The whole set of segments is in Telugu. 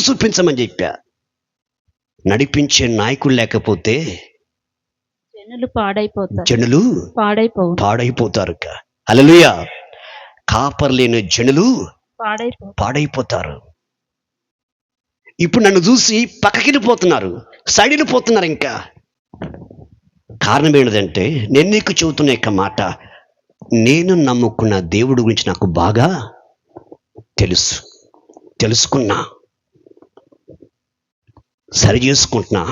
చూపించమని చెప్పా. నడిపించే నాయకుడు లేకపోతే జనులు పాడైపోతారు. హల్లెలూయా. కాపర్ లేని జనులు పాడైపోతారు. ఇప్పుడు నన్ను చూసి పక్కకిపోతున్నారు, సైడ్ని పోతున్నారు. ఇంకా కారణం ఏంటంటే నేను నీకు చెబుతున్న యొక్క మాట, నేను నమ్ముకున్న దేవుడి గురించి నాకు బాగా తెలుసుకున్నా, సరి చేసుకుంటున్నా,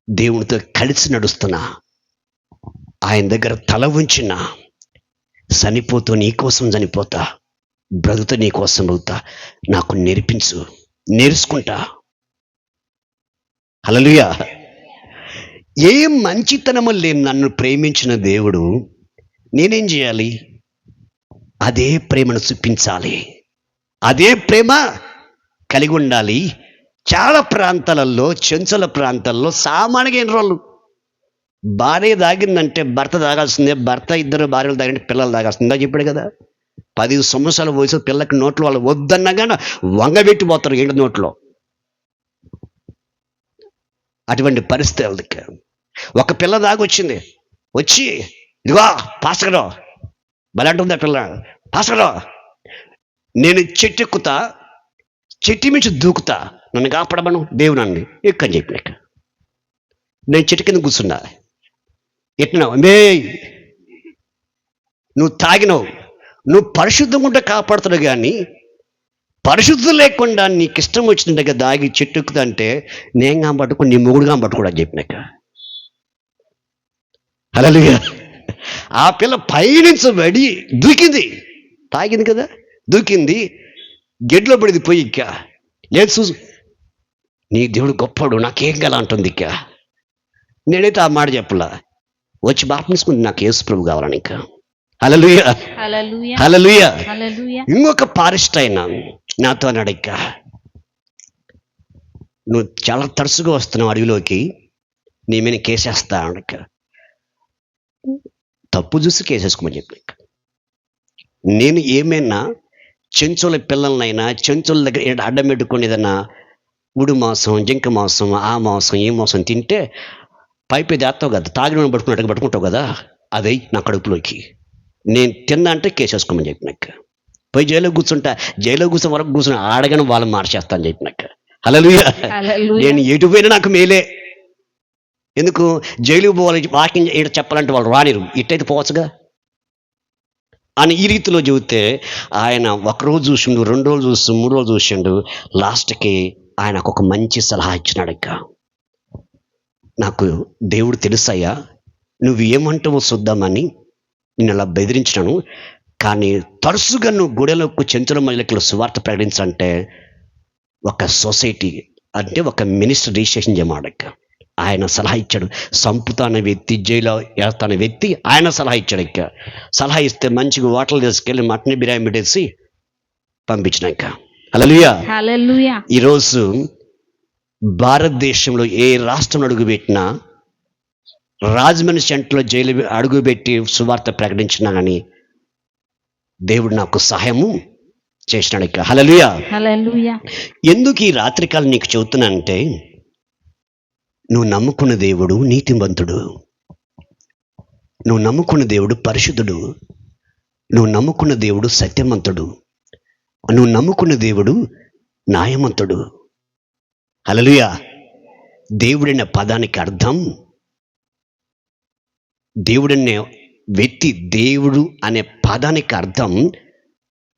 దేవునితో కలిసి నడుస్తున్నా, ఆయన దగ్గర తల ఉంచిన, చనిపోతూ నీ కోసం చనిపోతా, బ్రతుకుతో నీ కోసం అవుతా, నాకు నేర్చుకుంటా. హల్లెలూయా. ఏ మంచితనము లేని నన్ను ప్రేమించిన దేవుడు నేనేం చేయాలి? అదే ప్రేమను చూపించాలి, అదే ప్రేమ కలిగి ఉండాలి. చాలా ప్రాంతాలలో, చెంచల ప్రాంతాల్లో సామాన్యంగా ఎన్ని రోజులు భార్య తాగిందంటే భర్త తాగాల్సిందే, భర్త ఇద్దరు భార్యలు తాగంటే పిల్లలు తాగాల్సిందే చెప్పాడు కదా. 10 సంవత్సరాల వయసు పిల్లకి నోట్లో వాళ్ళు వద్దన్నగానే వంగబెట్టిపోతారు ఏంటి నోట్లో. అటువంటి పరిస్థితి వాళ్ళకి. ఒక పిల్ల దాగొచ్చింది, వచ్చి ఇదిగో పాస్టరు బలంటుందా పిల్ల, పాస్టరు నేను చెట్టు ఎక్కుతా, చెట్టు మించి దూకుతా, నన్ను కాపాడమను దేవుడు అండి ఎక్కని చెప్పినాక నేను చెట్టు కింద కూర్చున్నా. ఎట్టినావు మే, నువ్వు తాగినావు, నువ్వు పరిశుద్ధంగా ఉంటే కాపాడుతున్నావు, కానీ పరిశుద్ధం లేకుండా నీకు ఇష్టం వచ్చినట్టుగా దాగి చెట్టు ఎక్కుతా అంటే నేను కాబట్టుకుని నీ మొగుడుగా పట్టుకోడు అని చెప్పినాక. హల్లెలూయా. ఆ పిల్ల పైనుంచి పడి దూకింది, తాగింది కదా, దూకింది, గెడ్లో పడింది పోయి. ఇక్క లేదు చూసు, నీ దేవుడు గొప్పడు, నాకేం గల అంటుంది. ఇక్క నేనైతే ఆ మాట చెప్పలా, వచ్చి బాప్తిస్మం నాకు యేసు ప్రభు కావాలని. ఇంకా హల్లెలూయా, హల్లెలూయా. ఇంకొక పారిస్ట్ అయినా నాతో అన్నాడు, ఇక్క నువ్వు చాలా తరచుగా వస్తున్నావు అడవిలోకి, నీ మీద కేసేస్తా అన్నాడు. తప్పు చూసి కేసేసుకోమని చెప్పి, నేను ఏమైనా చెంచుల పిల్లలనైనా చెంచుల దగ్గర అడ్డం పెట్టుకుని ఏదన్నా ఉడు మాంసం, జింక మాంసం, ఆ మాంసం, ఈ మాంసం తింటే పైపు చేస్తావు కదా, తాగిన పట్టుకుంటావు కదా, అదే నా కడుపులోకి. నేను తిన్నా అంటే కేసేసుకోమని చెప్పినాక పోయి జైల్లో కూర్చుంటా, జైల్లో కూర్చున్న వరకు కూర్చుని ఆడగానే వాళ్ళని మార్చేస్తాను చెప్పినాక. హల్లెలూయా. నేను ఎటు పోయినా నాకు మేలే. ఎందుకు జైలుకు పోవాలి, వాకింగ్ చెప్పాలంటే వాళ్ళు రానిరు, ఇట్టయితే పోవచ్చుగా అని ఈ రీతిలో చెబితే ఆయన ఒకరోజు చూసిండు, 2 రోజులు చూసి 3 రోజులు చూసిండు, లాస్ట్కి ఆయనకు ఒక మంచి సలహా ఇచ్చినాడు. ఇక నాకు దేవుడు తెలుసయ్యా, నువ్వు ఏమంటావో చూద్దామని నేను అలా బెదిరించినాను, కానీ తరచుగా నువ్వు గుడెలకు చెంచుల మహిళలకు సువార్త ప్రకటించాలంటే ఒక సొసైటీ అంటే ఒక మినిస్టర్ రిజిస్ట్రేషన్ చేయమాడక ఆయన సలహా ఇచ్చాడు. సంపుతాన వ్యక్తి, జైలు వేస్తాన వ్యక్తి ఆయన సలహా ఇచ్చాడు. ఇక సలహా ఇస్తే మంచిగా హోటల్ తీసుకెళ్ళి మటన్ బిర్యానీ పెట్టేసి పంపించినాక. హల్లెలూయా. ఈరోజు భారతదేశంలో ఏ రాష్ట్రం అడుగుపెట్టినా, రాజమండ్రి సెంటర్లో జైలు అడుగుపెట్టి సువార్త ప్రకటించినా కానీ దేవుడు నాకు సహాయము చేసినాడు. ఇక హల్లెలూయా. ఎందుకు ఈ రాత్రికాలం నీకు చెబుతున్నానంటే, నువ్వు నమ్ముకున్న దేవుడు నీతిమంతుడు, నువ్వు నమ్ముకున్న దేవుడు పరిశుద్ధుడు, నువ్వు నమ్ముకున్న దేవుడు సత్యవంతుడు, నువ్వు నమ్ముకున్న దేవుడు న్యాయవంతుడు. హల్లెలూయా. దేవుడనే పదానికి అర్థం, దేవుడనే వ్యక్తి, దేవుడు అనే పదానికి అర్థం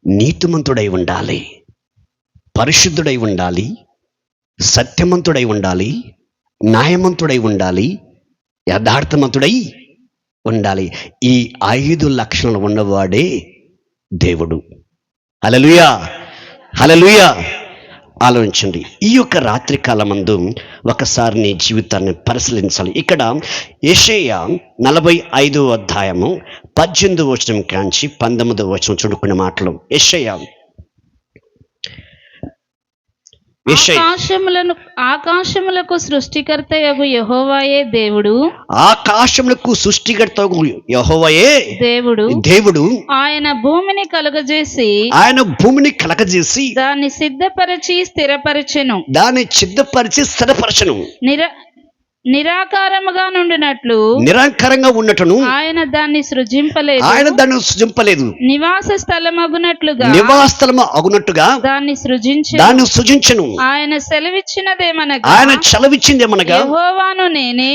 నీతిమంతుడై ఉండాలి, పరిశుద్ధుడై ఉండాలి, సత్యవంతుడై ఉండాలి, న్యాయవంతుడై ఉండాలి, యథార్థవంతుడై ఉండాలి. ఈ 5 లక్షణాలు ఉన్నవాడే దేవుడు. హల్లెలూయా, హల్లెలూయా. ఆలోచించండి. ఈ యొక్క రాత్రి కాలమందు ఒకసారి నీ జీవితాన్ని పరిశీలించాలి. ఇక్కడ యెషయా 45వ అధ్యాయము 18వ వచనం కాంచి 19వ వచనం చూడుకునే మాటలు. యెషయా ఆకాశములకు సృష్టికర్తయగు యెహోవాయే దేవుడు. ఆకాశములకు సృష్టికర్తయగు యెహోవాయే దేవుడు. ఆయన భూమిని కలుగజేసి దాన్ని సిద్ధపరిచి స్థిరపరచెను. నిరాకారంగా ఉన్నట్లు ఆయన దాన్ని సృజింపలేదు. నివాస స్థలము అగునట్టుగా దాన్ని సృజించెను. ఆయన సెలవిచ్చినదేమనగా యెహోవాను నేనే,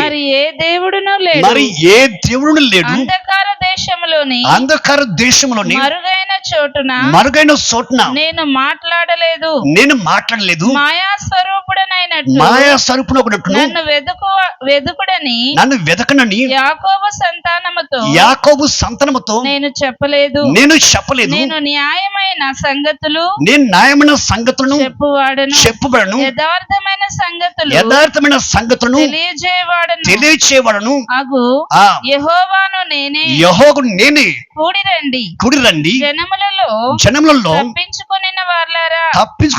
మరి ఏ దేవుడును లేడు. అంధకార దేశములోని మరుగైన చోటున నేను మాట్లాడలేదు. మాయా స్వరూపుడనైనట్లు నన్ను వెదకుడని యాకోబు సంతానముతో నేను చెప్పలేదు. నేను న్యాయమైన సంగతులను చెప్పువాడను. యథార్థమైన సంగతులను తెలియచేవాడను. యెహోవాను నేనే. కూడి రండి జనములలో తప్పించుకుని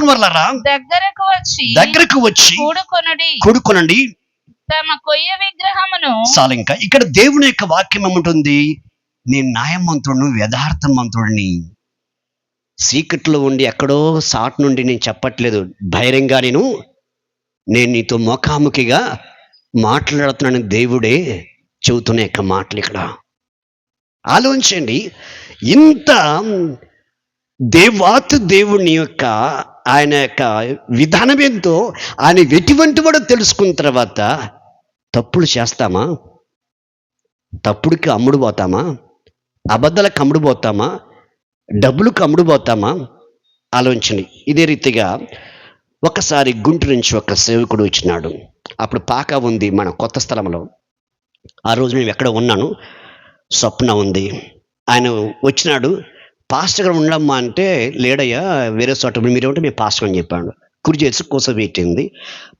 వారలారా దగ్గరకు వచ్చి కూడుకొనండి. తమ కొయ్య విగ్రహమును చాలు. ఇంకా ఇక్కడ దేవుని యొక్క వాక్యం ఏముంటుంది? నేను న్యాయమంతుడును, యథార్థమంతుడిని. సీక్రెట్లో ఉండి ఎక్కడో సాట్ నుండి నేను చెప్పట్లేదు. ధైర్యంగా నేను నీతో ముఖాముఖిగా మాట్లాడుతున్నాను. దేవుడే చెబుతున్న యొక్క మాటలు ఇక్కడ ఆలోచించండి. ఇంత దేవుని యొక్క ఆయన యొక్క విధానం ఏంటో ఆయన ఎటువంటి వాడో తెలుసుకున్న తర్వాత తప్పులు చేస్తామా? తప్పుడికి అమ్ముడు పోతామా? అబద్ధాలకు అమ్ముడు పోతామా? డబ్బులకు అమ్ముడు పోతామా? ఆలోచించండి. ఇదే రీతిగా ఒకసారి గుంటూరు నుంచి ఒక సేవకుడు వచ్చినాడు. అప్పుడు పాక ఉంది మన కొత్త స్థలంలో. ఆ రోజు నేను ఎక్కడ ఉన్నాను, స్వప్న ఉంది. ఆయన వచ్చినాడు. పాస్టర్ గారు ఉండమ్మా అంటే, లేడయ్యా వేరే చోట మీరేమంటే మేము పాస్టర్ అని చెప్పాడు. కుడి చేసి కూసబెట్టింది.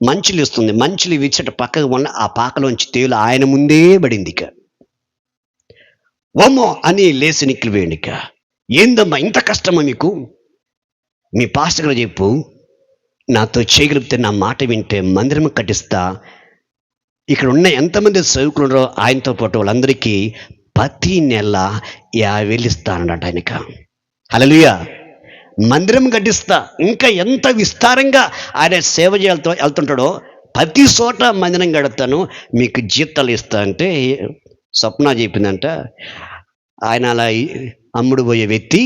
మంచిలు ఇస్తుంది. మంచిలు ఇచ్చట పక్కకు ఉన్న ఆ పాకలోంచి తేలు ఆయన ముందే పడింది. ఇక ఓమ్మో అని లేచి నిక్కిలు వేయండి. ఇక ఏందమ్మా ఇంత కష్టమా మీకు? మీ పాస్టర్ గారు చెప్పు, నాతో చేయగలిగితే నా మాట వింటే మందిరం కట్టిస్తా. ఇక్కడ ఉన్న ఎంతమంది సేవకులు ఉన్నారో ఆయనతో పాటు వాళ్ళందరికీ ప్రతి నెల 50,000 ఇస్తానన్నట ఆయనక. హల్లెలూయా. మందిరం కట్టిస్తా. ఇంకా ఎంత విస్తారంగా ఆయన సేవ వెళ్తుంటాడో ప్రతి చోట మందిరం కడతాను, మీకు జీతాలు ఇస్తా అంటే స్వప్న చెప్పిందంట. ఆయన అలా అమ్ముడు పోయే వ్యక్తి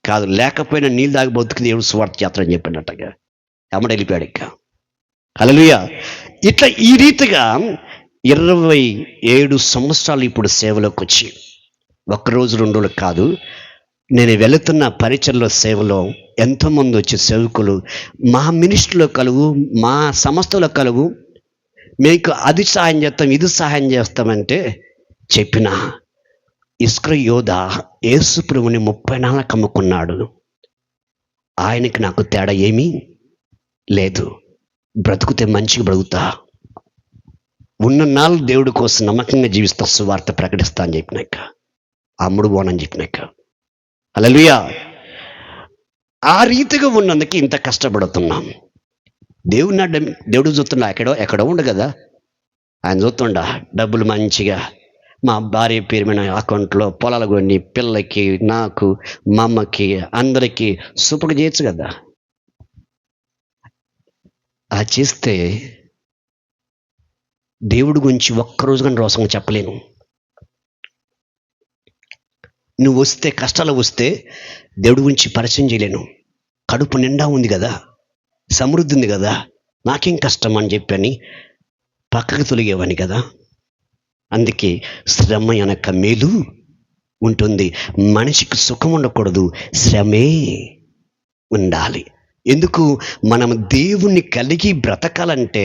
కాదు. లేకపోయినా నీళ్ళు దాగి బతుకు దేవుడు స్వార్థ చేస్తాడు అని చెప్పినట్టుగా అమ్మడు వెళ్ళిపోయాడు. ఇక హల్లెలూయా. ఇట్లా ఈ రీతిగా 27 సంవత్సరాలు ఇప్పుడు సేవలోకి వచ్చి, ఒక్కరోజు 2 రోజులు కాదు, నేను వెళుతున్న పరిచర్లో సేవలో ఎంతోమంది వచ్చే సేవకులు మా మినిస్ట్రీలో కలుగు, మా సంస్థలో కలుగు, మీకు అది సహాయం చేస్తాం, ఇది సహాయం చేస్తామంటే చెప్పిన ఇస్కరియోత యేసు ప్రభువుని 30 నాళ్ళకు అమ్ముకున్నాడు. ఆయనకి నాకు తేడా ఏమీ లేదు. బ్రతుకుతే మంచిగా బ్రతుకుతా, ఉన్న నాలుగు దేవుడి కోసం నమ్మకంగా జీవిస్తా, సువార్త ప్రకటిస్తా అని చెప్పినాక అమ్ముడు పోనని చెప్పినాక. హల్లెలూయా. ఆ రీతిగా ఉన్నందుకు ఇంత కష్టపడుతున్నాం. దేవుడు చూస్తున్నా ఎక్కడో ఉండు కదా, ఆయన చూస్తుండా డబ్బులు మంచిగా మా భార్య పేరు మీద అకౌంట్లో పొలాలు కొని పిల్లలకి, నాకు, మా అమ్మకి, అందరికీ సూపర్గా చేయొచ్చు కదా. ఆ చేస్తే దేవుడి గురించి ఒక్కరోజు కానీ రోసంగా చెప్పలేను. నువ్వు వస్తే, కష్టాలు వస్తే దేవుడి గురించి పరిచయం చేయలేను. కడుపు నిండా ఉంది కదా, సమృద్ధి ఉంది కదా, నాకేం కష్టం అని చెప్పని పక్కకు తొలిగేవాని కదా. అందుకే శ్రమ వెనక మేలు ఉంటుంది. మనిషికి సుఖం ఉండకూడదు, శ్రమే ఉండాలి. ఎందుకు? మనము దేవుణ్ణి కలిగి బ్రతకాలంటే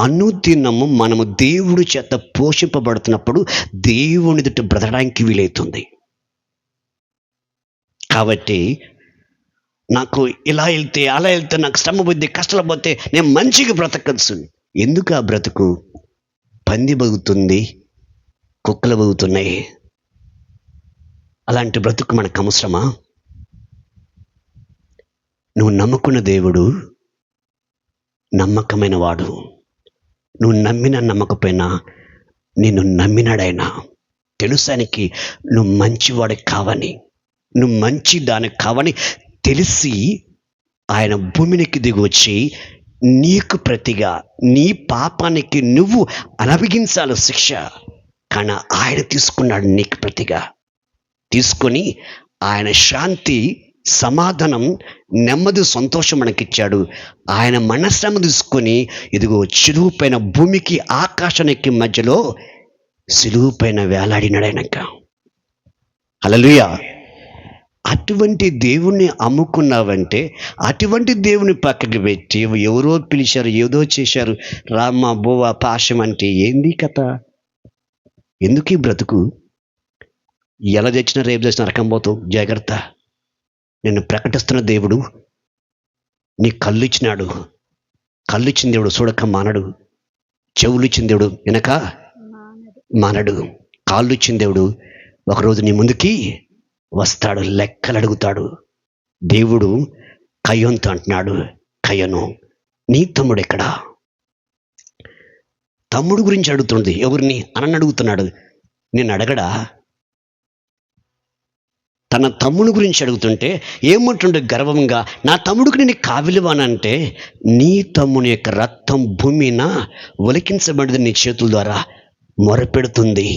అనుదినము మనము దేవుడి చేత పోషింపబడుతున్నప్పుడు దేవుని ఎదుట బ్రతకడానికి వీలవుతుంది. కాబట్టి నాకు ఇలా వెళ్తే అలా వెళ్తే నాకు శ్రమ పోతే, కష్టాలు పోతే నేను మంచిగా బ్రతకచ్చు. ఎందుకు ఆ బ్రతుకు? పంది బతుకుతుంది, కుక్కలు బతుకుతున్నాయి. అలాంటి బ్రతుకు మనకు అవసరమా? నువ్వు నమ్ముకున్న దేవుడు నమ్మకమైన వాడు. నువ్వు నమ్మినా నమ్మకపోయినా నిన్ను నమ్మినాడైనా. తెలుసానికి నువ్వు మంచివాడు కావని, నువ్వు మంచి దానికి కావని తెలిసి ఆయన భూమినికి దిగి వచ్చి నీకు ప్రతిగా నీ పాపానికి నువ్వు అనుభవించాలి శిక్ష. కానీ ఆయన తీసుకున్నాడు నీకు ప్రతిగా. తీసుకొని ఆయన శాంతి, సమాధానం, నెమ్మది, సంతోషం మనకిచ్చాడు. ఆయన మనశ్రమ తీసుకొని ఇదిగో సిలువు పైన భూమికి ఆకాశానికి మధ్యలో సిలువు పైన వేలాడినాడైనాక. హల్లెలూయా. అటువంటి దేవుణ్ణి అమ్ముకున్నావంటే, అటువంటి దేవుని పక్కకి పెట్టి ఎవరో పిలిచారు, ఏదో చేశారు, రామ బోవ పాశం అంటే ఏంది కథ? ఎందుకు ఈ బ్రతుకు? ఎలా తెచ్చినా రేపు తెచ్చిన రకం పోతావు. జాగ్రత్త. నిన్ను ప్రకటిస్తున్న దేవుడు నీ కళ్ళు ఇచ్చినాడు. కళ్ళు ఇచ్చిన దేవుడు చూడక మానడు. చెవులు ఇచ్చిన దేవుడు వినక మానడు. కాళ్ళు ఇచ్చిన దేవుడు ఒకరోజు నీ ముందుకి వస్తాడు, లెక్కలు అడుగుతాడు. దేవుడు కయ్యంతో అంటున్నాడు, కయ్యను నీ తమ్ముడు ఎక్కడా? తమ్ముడు గురించి అడుగుతుంది. ఎవరిని అని అడుగుతున్నాడు. నేను అడగడా? తన తమ్ముని గురించి అడుగుతుంటే ఏమంటుండే గర్వంగా, నా తమ్ముడికి నేను కావిలివానంటే, నీ తమ్ముని యొక్క రక్తం భూమిన ఒలికించబడింది నీ చేతుల ద్వారా మొరపెడుతుంది.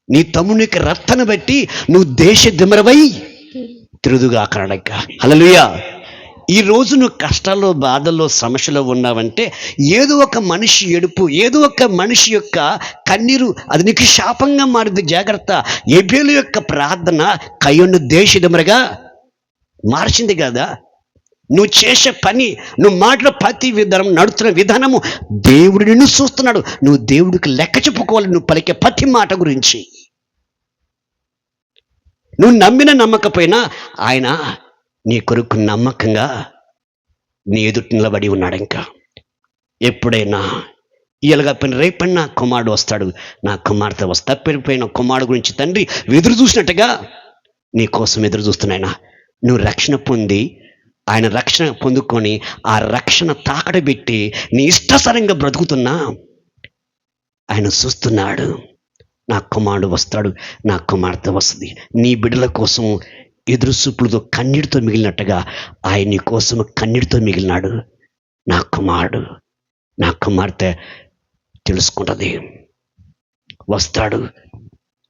నీ తమ్ముని యొక్క రక్తాన్ని బట్టి నువ్వు దేశ దిమరవై తిరుగుగా కనడక. హల్లెలూయా. ఈ రోజు నువ్వు కష్టాల్లో, బాధల్లో, సమస్యలో ఉన్నావంటే ఏదో ఒక మనిషి ఏడుపు, ఏదో ఒక మనిషి యొక్క కన్నీరు అది నీకు శాపంగా మారింది. జాగ్రత్త. ఎబేలు యొక్క ప్రార్థన కయ్యను దేశదమరగా మార్చింది కదా. నువ్వు చేసే పని, నువ్వు మాటల ప్రతి విధానం, నడుస్తున్న విధానము దేవుడు నిన్ను చూస్తున్నాడు. నువ్వు దేవుడికి లెక్క చెప్పుకోవాలి నువ్వు పలికే ప్రతి మాట గురించి. నువ్వు నమ్మిన నమ్మకపోయినా ఆయన నీ కొరకు నమ్మకంగా నీ ఎదుటి నిలబడి ఉన్నాడు. ఇంకా ఎప్పుడైనా ఇలాగ రేపటి నా కుమారుడు వస్తాడు, నా కుమార్తె వస్తా, పెరిగిపోయిన కుమారుడు గురించి తండ్రి ఎదురు చూసినట్టుగా నీ కోసం ఎదురు చూస్తున్నాయన. నువ్వు రక్షణ పొంది ఆయన రక్షణ పొందుకొని ఆ రక్షణ తాకడ పెట్టి నీ ఇష్టసరంగా బ్రతుకుతున్నా ఆయన చూస్తున్నాడు. నా కుమారుడు వస్తాడు, నా కుమార్తె వస్తుంది. నీ బిడ్డల కోసం ఎదురు చూపులతో కన్నీటితో మిగిలినట్టుగా ఆయన నీ కోసం కన్నీటితో మిగిలినాడు. నా కుమారుడు, నా కుమార్తె తెలుసుకుంటుంది, వస్తాడు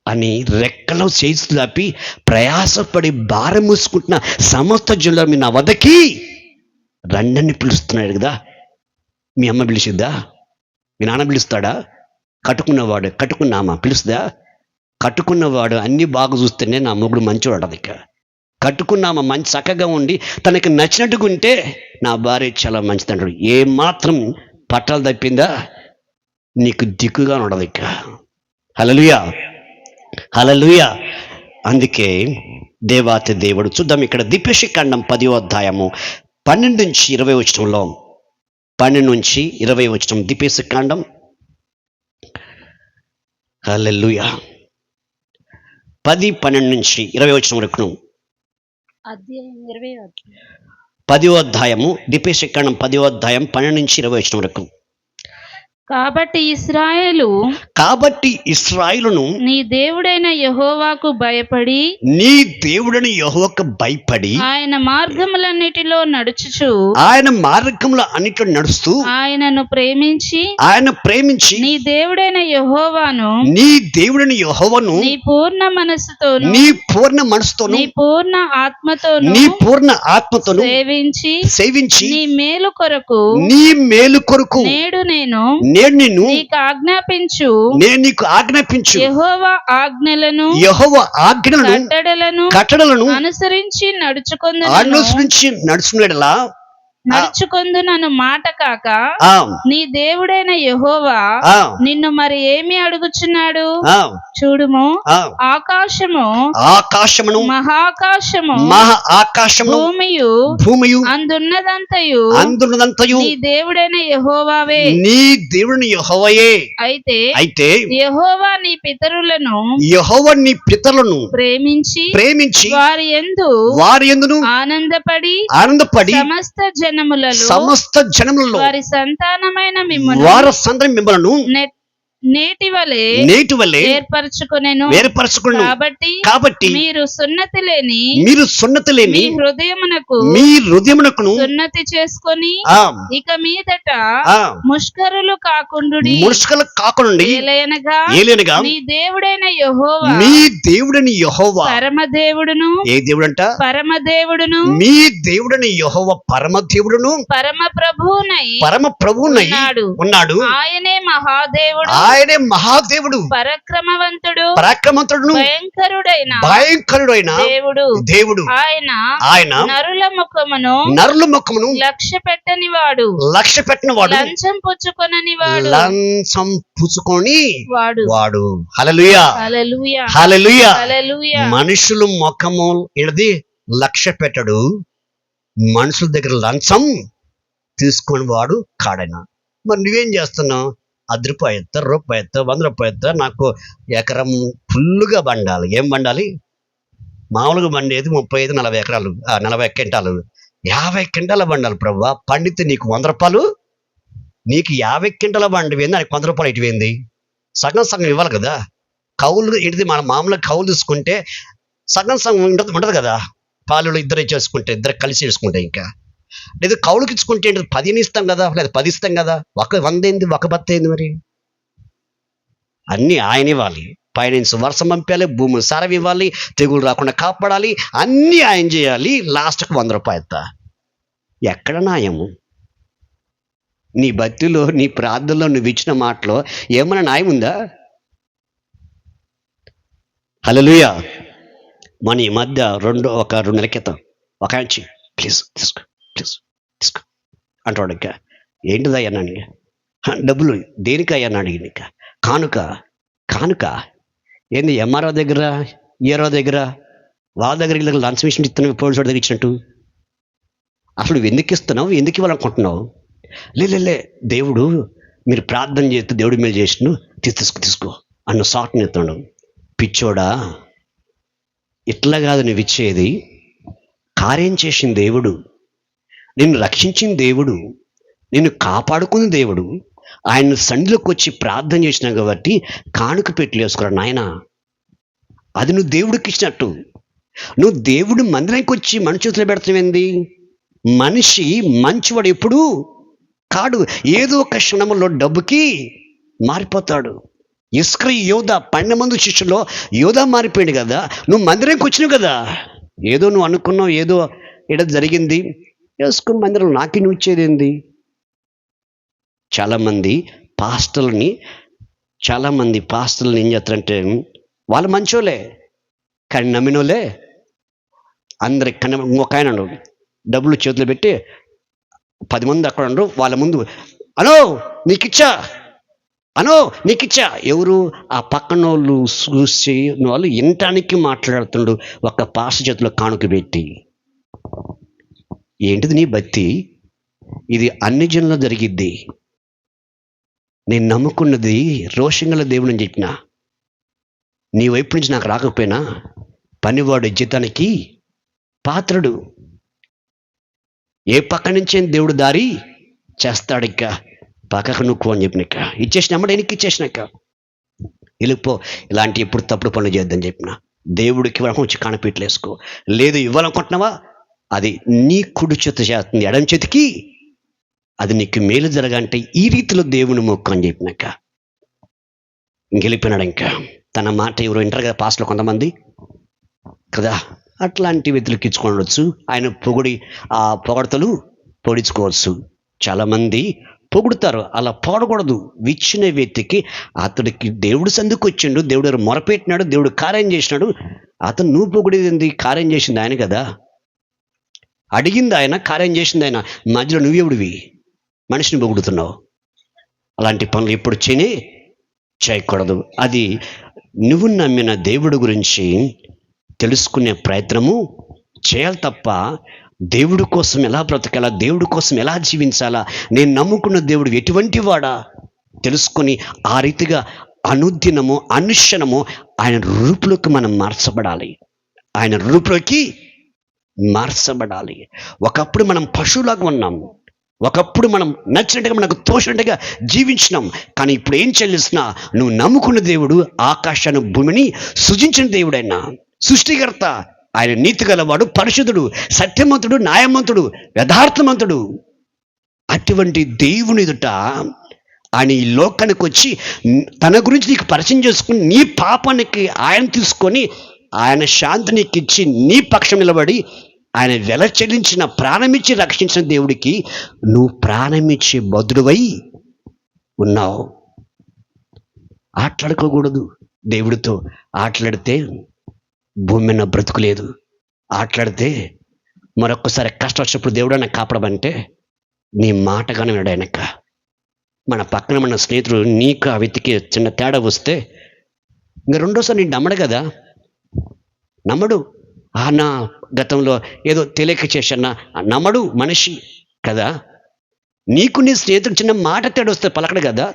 అని రెక్కలో చేసి దాపి ప్రయాసపడి భారం మూసుకుంటున్న సమస్త జనుల మీ నా వద్దకి రండని పిలుస్తున్నాడు కదా. మీ అమ్మ పిలిచిద్దా? మీ నాన్న పిలుస్తాడా? కట్టుకున్నవాడు, కట్టుకున్నామా పిలుస్తుందా? కట్టుకున్నవాడు అన్నీ బాగా చూస్తేనే నా మొగుడు మంచివాడు. అది కట్టుకున్నామా మంచి చక్కగా ఉండి తనకి నచ్చినట్టుగా ఉంటే నా భార్య చాలా మంచిది అంటాడు. ఏమాత్రం పట్టాలు తప్పిందా నీకు దిక్కుగా ఉండదు ఇక. హల్లెలూయా, హల్లెలూయా. అందుకే దేవాతి దేవుడు చూద్దాం ఇక్కడ ద్విపదేశకాండం 10వ అధ్యాయము 12 నుంచి 20 వచనంలో, 12 నుంచి 20 వచనం ద్విపదేశకాండం. హల్లెలూయా. 10, 12 నుంచి 20 వచనం వరకు 10వ అధ్యాయము ద్విపదేశకాండం 10వ అధ్యాయం 12 నుంచి 20 వచనం వరకు. కాబట్టి ఇశ్రాయేలును నీ దేవుడైన యెహోవాకు భయపడి, నీ దేవుడైన యెహోవాకు భయపడి ఆయన మార్గములన్నిటిలో నడుచుచు, ఆయన మార్గముల అన్నిటిలో నడుస్తూ ఆయనను ప్రేమించి నీ దేవుడైన యెహోవాను నీ నీ పూర్ణ మనస్సుతోను నీ పూర్ణ మనసుతోను నీ పూర్ణ ఆత్మతోను నీ పూర్ణ ఆత్మతోను సేవించి నీ మేలు కొరకు నేడు నేను నిన్ను నేను నీకు ఆజ్ఞాపించు యెహోవా ఆజ్ఞలను కట్టడలను అనుసరించి నడుచుకునేలా నడుచుకొందునను మాట కాక ఆ, నీ దేవుడైన యెహోవా ఆ, నిన్ను మరి ఏమి అడుగుచున్నాడు? ఆ, చూడుము, ఆ. ఆకాశము ఆకాశమును మహాకాశము మహా ఆకాశమును భూమియు భూమియు అందున్నదంతయు అందున్నదంతయు నీ దేవుడైన యెహోవావే. నీ దేవుని యెహోవాయే. అయితే అయితే యెహోవా నీ పితరులను యెహోవా నీ పితరులను ప్రేమించి ప్రేమించి వారి యందు వారి యందును ఆనందపడి ఆనందపడి సమస్త జనములలో సమస్త జనములలో వారి సంతానమైన మిమ్మును వారి సంతతి మిమ్మలను నేటి వలె నేటి వల్లే ఏర్పరచుకొనెను. వేరుపరచుకును. కాబట్టి మీరు సున్నతి లేని మీరు సున్నతి మీ లేని హృదయమునకు మీ హృదయమునకును సున్నతి చేసుకొని ఆ, ఇక మీదట ఆ, ముష్కరులు కాకుండుడి. మురుషుకలు కాకుండా ఏలైనగా నీ దేవుడైన యెహోవా మీ దేవుడని యెహోవా పరమదేవుడును ఏ దేవుడంట? పరమదేవుడును మీ దేవుడని యెహోవా పరమ దేవుడును పరమ ప్రభువునై పరమ ప్రభువునై ఉన్నాడు. ఆయనే మహాదేవుడు, ఆయనే మహాదేవుడు, పరాక్రమవంతుడు, పరాక్రమవంతుడును, భయంకరుడైన దేవుడు. ఆయన నరుల ముఖమును లక్ష్య పెట్టని వాడు, లంచం పుచ్చుకొనని వాడు, లంచం పుచ్చుకొని వాడు. హల్లెలూయా, హల్లెలూయా, హల్లెలూయా. హల్లెలూయా. మనుషులు ముఖము ఏంటిది? లక్ష్య పెట్టడు. మనుషుల దగ్గర లంచం తీసుకొని వాడు కాడైన. మరి నువ్వేం చేస్తున్నావు? 10 రూపాయలు ఎత్తా, రూపాయి ఎత్తా, 100 రూపాయలు ఎత్తా, నాకు ఎకరం ఫుల్గా బండాలి. ఏం బండాలి? మామూలుగా బండేది 35-40 ఎకరాలు, 40 క్వింటాలు, 50 క్వింటాల బండాలి. ప్రభువా, పండితే నీకు 100 రూపాయలు, నీకు 50 క్వింటాల బండి వేయింది, నాకు 100 రూపాయలు ఇటువేంది? సగం సగం ఇవ్వాలి కదా. కౌలు ఏంటిది? మన మామూలుగా కౌలు తీసుకుంటే సగం సగం ఉంటుంది కదా. పాలు ఇద్దరు చేసుకుంటే, ఇద్దరు కలిసి చేసుకుంటే, ఇంకా లేదు కౌలుకి ఇచ్చుకుంటే ఏంటి? 10 ఇస్తాం కదా, లేదా 10 ఇస్తాం కదా. 100 ఏంది, 1 బత్త ఏంది? మరి అన్నీ ఆయన ఇవ్వాలి. పైనుంచి వర్షం పంపాలి, భూమి సారం ఇవ్వాలి, తెగులు రాకుండా కాపాడాలి, అన్నీ ఆయన చేయాలి. లాస్ట్కి 100 రూపాయలు ఎత్తా. ఎక్కడ న్యాయము? నీ భక్తిలో, నీ ప్రార్థనలో నువ్వు ఇచ్చిన మాటలో ఏమైనా న్యాయం ఉందా? హల్లెలూయా. మన ఈ మధ్య 2 నెలల క్రితం ఒక ఆయన ప్లీజ్ తీసుకో, ప్లీజ్ తీసుకో అంటాడు. ఇంకా ఏంటిదయ్యా అన్నాడు. డబ్బులు దేనికయ్యా అన్నాడు. ఇంకా కానుక ఏంది? ఎంఆర్ఓ దగ్గర, ఈఆర్ఓ దగ్గర, వాళ్ళ దగ్గర లంచం ఇచ్చి ఇస్తున్నావు, పోలీసు దగ్గర ఇచ్చినట్టు. అసలు నువ్వు ఎందుకు ఇస్తున్నావు? ఎందుకు ఇవ్వాలనుకుంటున్నావు? లే దేవుడు, మీరు ప్రార్థన చేస్తే దేవుడు మేలు చేసిను, తీసుకో అన్న సాకుని ఎత్తాడు. పిచ్చోడా, ఇట్లా కాదు నువ్వు ఇచ్చేది. కార్యం చేసిన దేవుడు, నిన్ను రక్షించిన దేవుడు, నిన్ను కాపాడుకున్న దేవుడు, ఆయన సన్నిధిలోకి వచ్చి ప్రార్థన చేసినావు కాబట్టి కానుక పెట్టి వేసుకురా నాయన. అది నువ్వు దేవుడికి ఇచ్చినట్టు. నువ్వు దేవుడు మందిరానికి వచ్చి మన చేతిలో పెడుతున్నావేంది? మనిషి మంచివాడు ఎప్పుడు కాడు. ఏదో ఒక క్షణంలో డబ్బుకి మారిపోతాడు. ఇస్కరి యోధ 12 మంది శిష్యుల్లో యోధ మారిపోయాడు కదా. నువ్వు మందిరానికి వచ్చినావు కదా, ఏదో నువ్వు అనుకున్నావు, ఏదో ఇక్కడ జరిగింది, వేసుకుని మందిరం నాకే నువ్వు ఇచ్చేది ఏంది? చాలామంది పాస్టర్ని ఏం చేస్తారంటే, వాళ్ళు మంచోలే కానీ నమ్మినోలే అందరికి కన్నా. ఒక ఆయన డబ్బులు చేతులు పెట్టి 10 మంది అక్కడ ఉండరు, వాళ్ళ ముందు అనో నీకిచ్చా ఎవరు? ఆ పక్కన వాళ్ళు చూసి వాళ్ళు వినటానికి మాట్లాడుతుండు. ఒక పాస చేతిలో కానుక పెట్టి. ఏంటిది నీ భక్తి? ఇది అన్ని జనుల్లో జరిగిద్ది. నేను నమ్ముకున్నది రోషంగల దేవుడు అని చెప్పిన, నీ వైపు నుంచి నాకు రాకపోయినా పనివాడు జీతానికి పాత్రుడు. ఏ పక్క నుంచి దేవుడు దారి చేస్తాడు. ఇంకా పక్కకు నువ్వు అని చెప్పినాక ఇచ్చేసినమ్మడు ఎనికి ఇచ్చేసినాక వెళ్ళిపో. ఇలాంటి ఎప్పుడు తప్పుడు పనులు చేద్దని చెప్పిన. దేవుడికి వచ్చి కానపీట్లు వేసుకో. లేదు ఇవ్వాలనుకుంటున్నావా, అది నీ కుడి చేత చేస్తుంది, ఎడం చేతికి అది నీకు మేలు జరగంటే ఈ రీతిలో దేవుని మొక్కు అని చెప్పినాక ఇంకెళ్ళిపోయినాడు. ఇంకా తన మాట ఎవరు వింటారు కదా పాస్లో కొంతమంది కదా, అట్లాంటి వ్యక్తులకు ఇచ్చుకోవచ్చు. ఆయన పొగడతలు పొడించుకోవచ్చు. చాలామంది పొగుడుతారు, అలా పొగడకూడదు. ఇచ్చిన వ్యక్తికి అతడికి దేవుడు సందుకు వచ్చిండు, దేవుడు మొరపెట్టినాడు, దేవుడు కార్యం చేసినాడు, అతను నువ్వు పొగిడేది కార్యం చేసింది ఆయన కదా. అడిగింది ఆయన, కార్యం చేసింది ఆయన. మధ్యలో నువ్వెవడివి మనిషిని పొగుడుతున్నావు? అలాంటి పనులు ఎప్పుడు చేయకూడదు. అది నువ్వు నమ్మిన దేవుడి గురించి తెలుసుకునే ప్రయత్నము చేయాలి తప్ప దేవుడి కోసం ఎలా బ్రతకాలా, దేవుడి కోసం ఎలా జీవించాలా, నేను నమ్ముకున్న దేవుడు ఎటువంటి వాడా తెలుసుకొని ఆ రీతిగా అనుదినము అనుక్షణము ఆయన రూపులోకి మనం మార్చబడాలి. ఆయన రూపులోకి మార్చబడాలి. ఒకప్పుడు మనం పశువులాగా ఉన్నాం, ఒకప్పుడు మనం నచ్చినట్టుగా మనకు తోచినట్టుగా జీవించినాం. కానీ ఇప్పుడు ఏం చెల్లిస్తున్నా, నువ్వు నమ్ముకున్న దేవుడు ఆకాశాన్ని భూమిని సృజించిన దేవుడైనా సృష్టికర్త. ఆయన నీతి గలవాడు, పరిశుద్ధుడు, సత్యవంతుడు, న్యాయవంతుడు, యథార్థవంతుడు. అటువంటి దేవుని ఎదుట ఆయన ఈ లోకానికి వచ్చి తన గురించి నీకు పరిచయం చేసుకుని నీ పాపానికి ఆయన తీసుకొని ఆయన శాంతి నీకు ఇచ్చి నీ పక్షం నిలబడి ఆయన వెల చెల్లించిన ప్రాణమిచ్చి రక్షించిన దేవుడికి నువ్వు ప్రాణమిచ్చి బదుడువై ఉన్నావు. ఆటలాడుకోకూడదు దేవుడితో. ఆటలాడితే భూమి మీద బ్రతుకు లేదు. ఆటలాడితే మరొక్కసారి కష్టం వచ్చినప్పుడు దేవుడు ఆయన కాపాడమంటే నీ మాటగానే వినడు ఆయనక. మన పక్కన మన స్నేహితుడు నీకు ఆ వ్యక్తికి చిన్న తేడా వస్తే ఇంకా రెండోసారి నేను నమ్మడు కదా, నమ్మడు. నా గతంలో ఏదో తెలియక చేశానా నమ్మడు మనిషి కదా. నీకు నీ స్నేహితుడు చిన్న మాట తేడా వస్తే పలకడు కదా.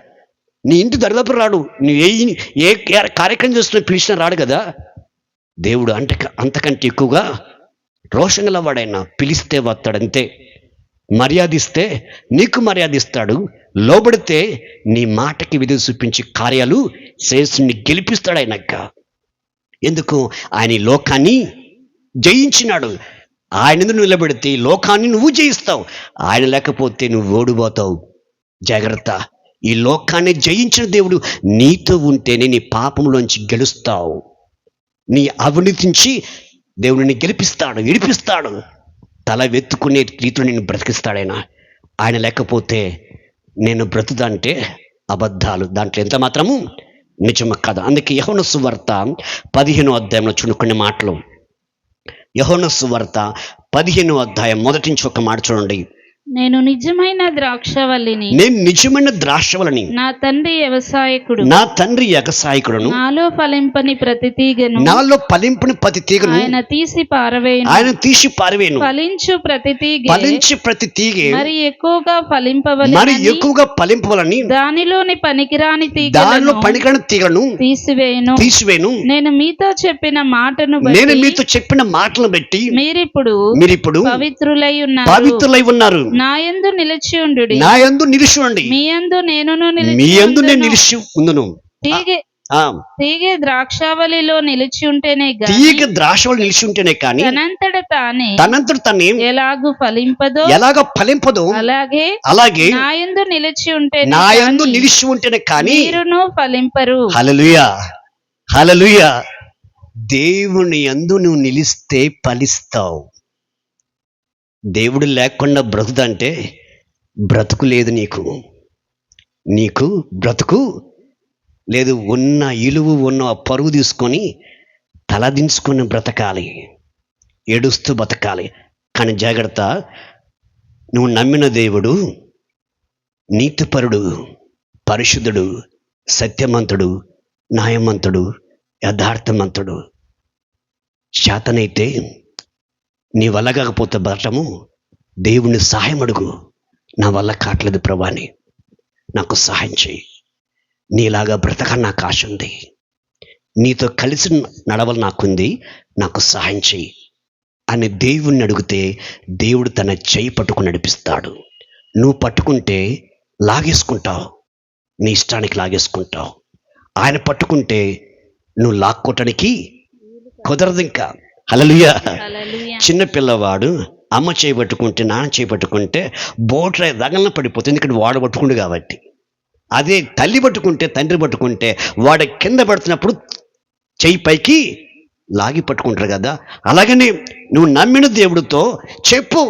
నీ ఇంటి దరిదాపు రాడు, నువ్వు ఏ కార్యక్రమం చేస్తున్నా పిలిచినా రాడు కదా. దేవుడు అంతకంటే ఎక్కువగా రోషం గలవాడైనా పిలిస్తే వస్తాడంతే. మర్యాదిస్తే నీకు మర్యాదిస్తాడు, లోబడితే నీ మాటకి విధి చూపించి కార్యాలు శ్రేష్ఠుని గెలిపిస్తాడు ఆయనక్క. ఎందుకు? ఆయన ఈ లోకాన్ని జయించినాడు. ఆయన ఎందుకు నిలబెడితే ఈ లోకాన్ని నువ్వు జయిస్తావు. ఆయన లేకపోతే నువ్వు ఓడిపోతావు. జాగ్రత్త. ఈ లోకాన్ని జయించిన దేవుడు నీతో ఉంటేనే నీ పాపంలోంచి గెలుస్తావు. నీ అవినీతించి దేవుడిని గెలిపిస్తాడు, విడిపిస్తాడు. తల వెత్తుకునే రీతిలో నేను బ్రతికిస్తాడైనా. ఆయన లేకపోతే నేను బ్రతుదంటే అబద్ధాలు, దాంట్లో ఎంత మాత్రము నిజము కాదు. అందుకే యోహాను సువార్త 15వ అధ్యాయంలో చూడండి కొన్ని మాటలు. యోహాను సువార్త 15వ అధ్యాయం మొదటి నుంచి ఒక మాట చూడండి. నేను నిజమైన ద్రాక్షవల్లిని, నేను నిజమైన ద్రాక్షవల్లిని, నా తండ్రి వ్యవసాయకుడు, నా తండ్రి వ్యవసాయకుడును, నాలో ఫలింపని ప్రతి తీగను, నాలో ఫలింపని ప్రతి తీగను ఆయన తీసి పారవేయును. ఫలించు ప్రతి తీగె మరి ఎక్కువగా ఫలింపవలని దానిలోని పనికిరాని తీగలను తీసివేయును. నేను మీతో చెప్పిన మాటలను బట్టి మీరిప్పుడు పవిత్రులై ఉన్నారు. నాయందు నిలిచి ఉండుడి. మీయందు నేను నిలిచి ఉందును. తీగె ద్రాక్షావళిలో నిలిచి ఉంటేనే కానీ తనంతట తానే ఎలాగ ఫలింపదో అలాగే నాయందు నిలిచి ఉంటేనే కానీ మీరును ఫలింపరు. హల్లెలూయా, హల్లెలూయా. దేవుని యందు నువ్వు నిలిస్తే ఫలిస్తావు. దేవుడు లేకుండా బ్రతుకుదంటే బ్రతుకు లేదు. నీకు బ్రతుకు లేదు. ఉన్న ఇలువు ఉన్న పరుగు తీసుకొని తలదించుకొని బ్రతకాలి, ఏడుస్తూ బ్రతకాలి. కానీ జాగ్రత్త, నువ్వు నమ్మిన దేవుడు నీతిపరుడు, పరిశుద్ధుడు, సత్యమంతుడు, న్యాయమంతుడు, యథార్థమంతుడు. శాతనైతే నీ వల్ల కాకపోతే బ్రతము దేవుని సహాయం అడుగు. నా వల్ల కావట్లేదు ప్రభాని, నాకు సహాయం చేయి. నీలాగా బ్రతక నాకు ఆశ ఉంది, నీతో కలిసి నడవలు నాకుంది, నాకు సహాయం చేయి అని దేవుణ్ణి అడిగితే దేవుడు తన చేయి పట్టుకుని నడిపిస్తాడు. నువ్వు పట్టుకుంటే లాగేసుకుంటావు, నీ ఇష్టానికి లాగేసుకుంటావు. ఆయన పట్టుకుంటే నువ్వు లాక్కోవటానికి కుదరదు ఇంకా. హల్లెలూయా. చిన్న పిల్లవాడు అమ్మ చేయబట్టుకుంటే నాన్న చేయబట్టుకుంటే బోట్ల రగలన పడిపోతుంది, ఎందుకంటే వాడు పట్టుకుండు కాబట్టి. అదే తల్లి పట్టుకుంటే తండ్రి పట్టుకుంటే వాడు కింద పడుతున్నప్పుడు చెయ్యి పైకి లాగి పట్టుకుంటారు కదా. అలాగనే నువ్వు నమ్మిన దేవుడితో చెప్పు,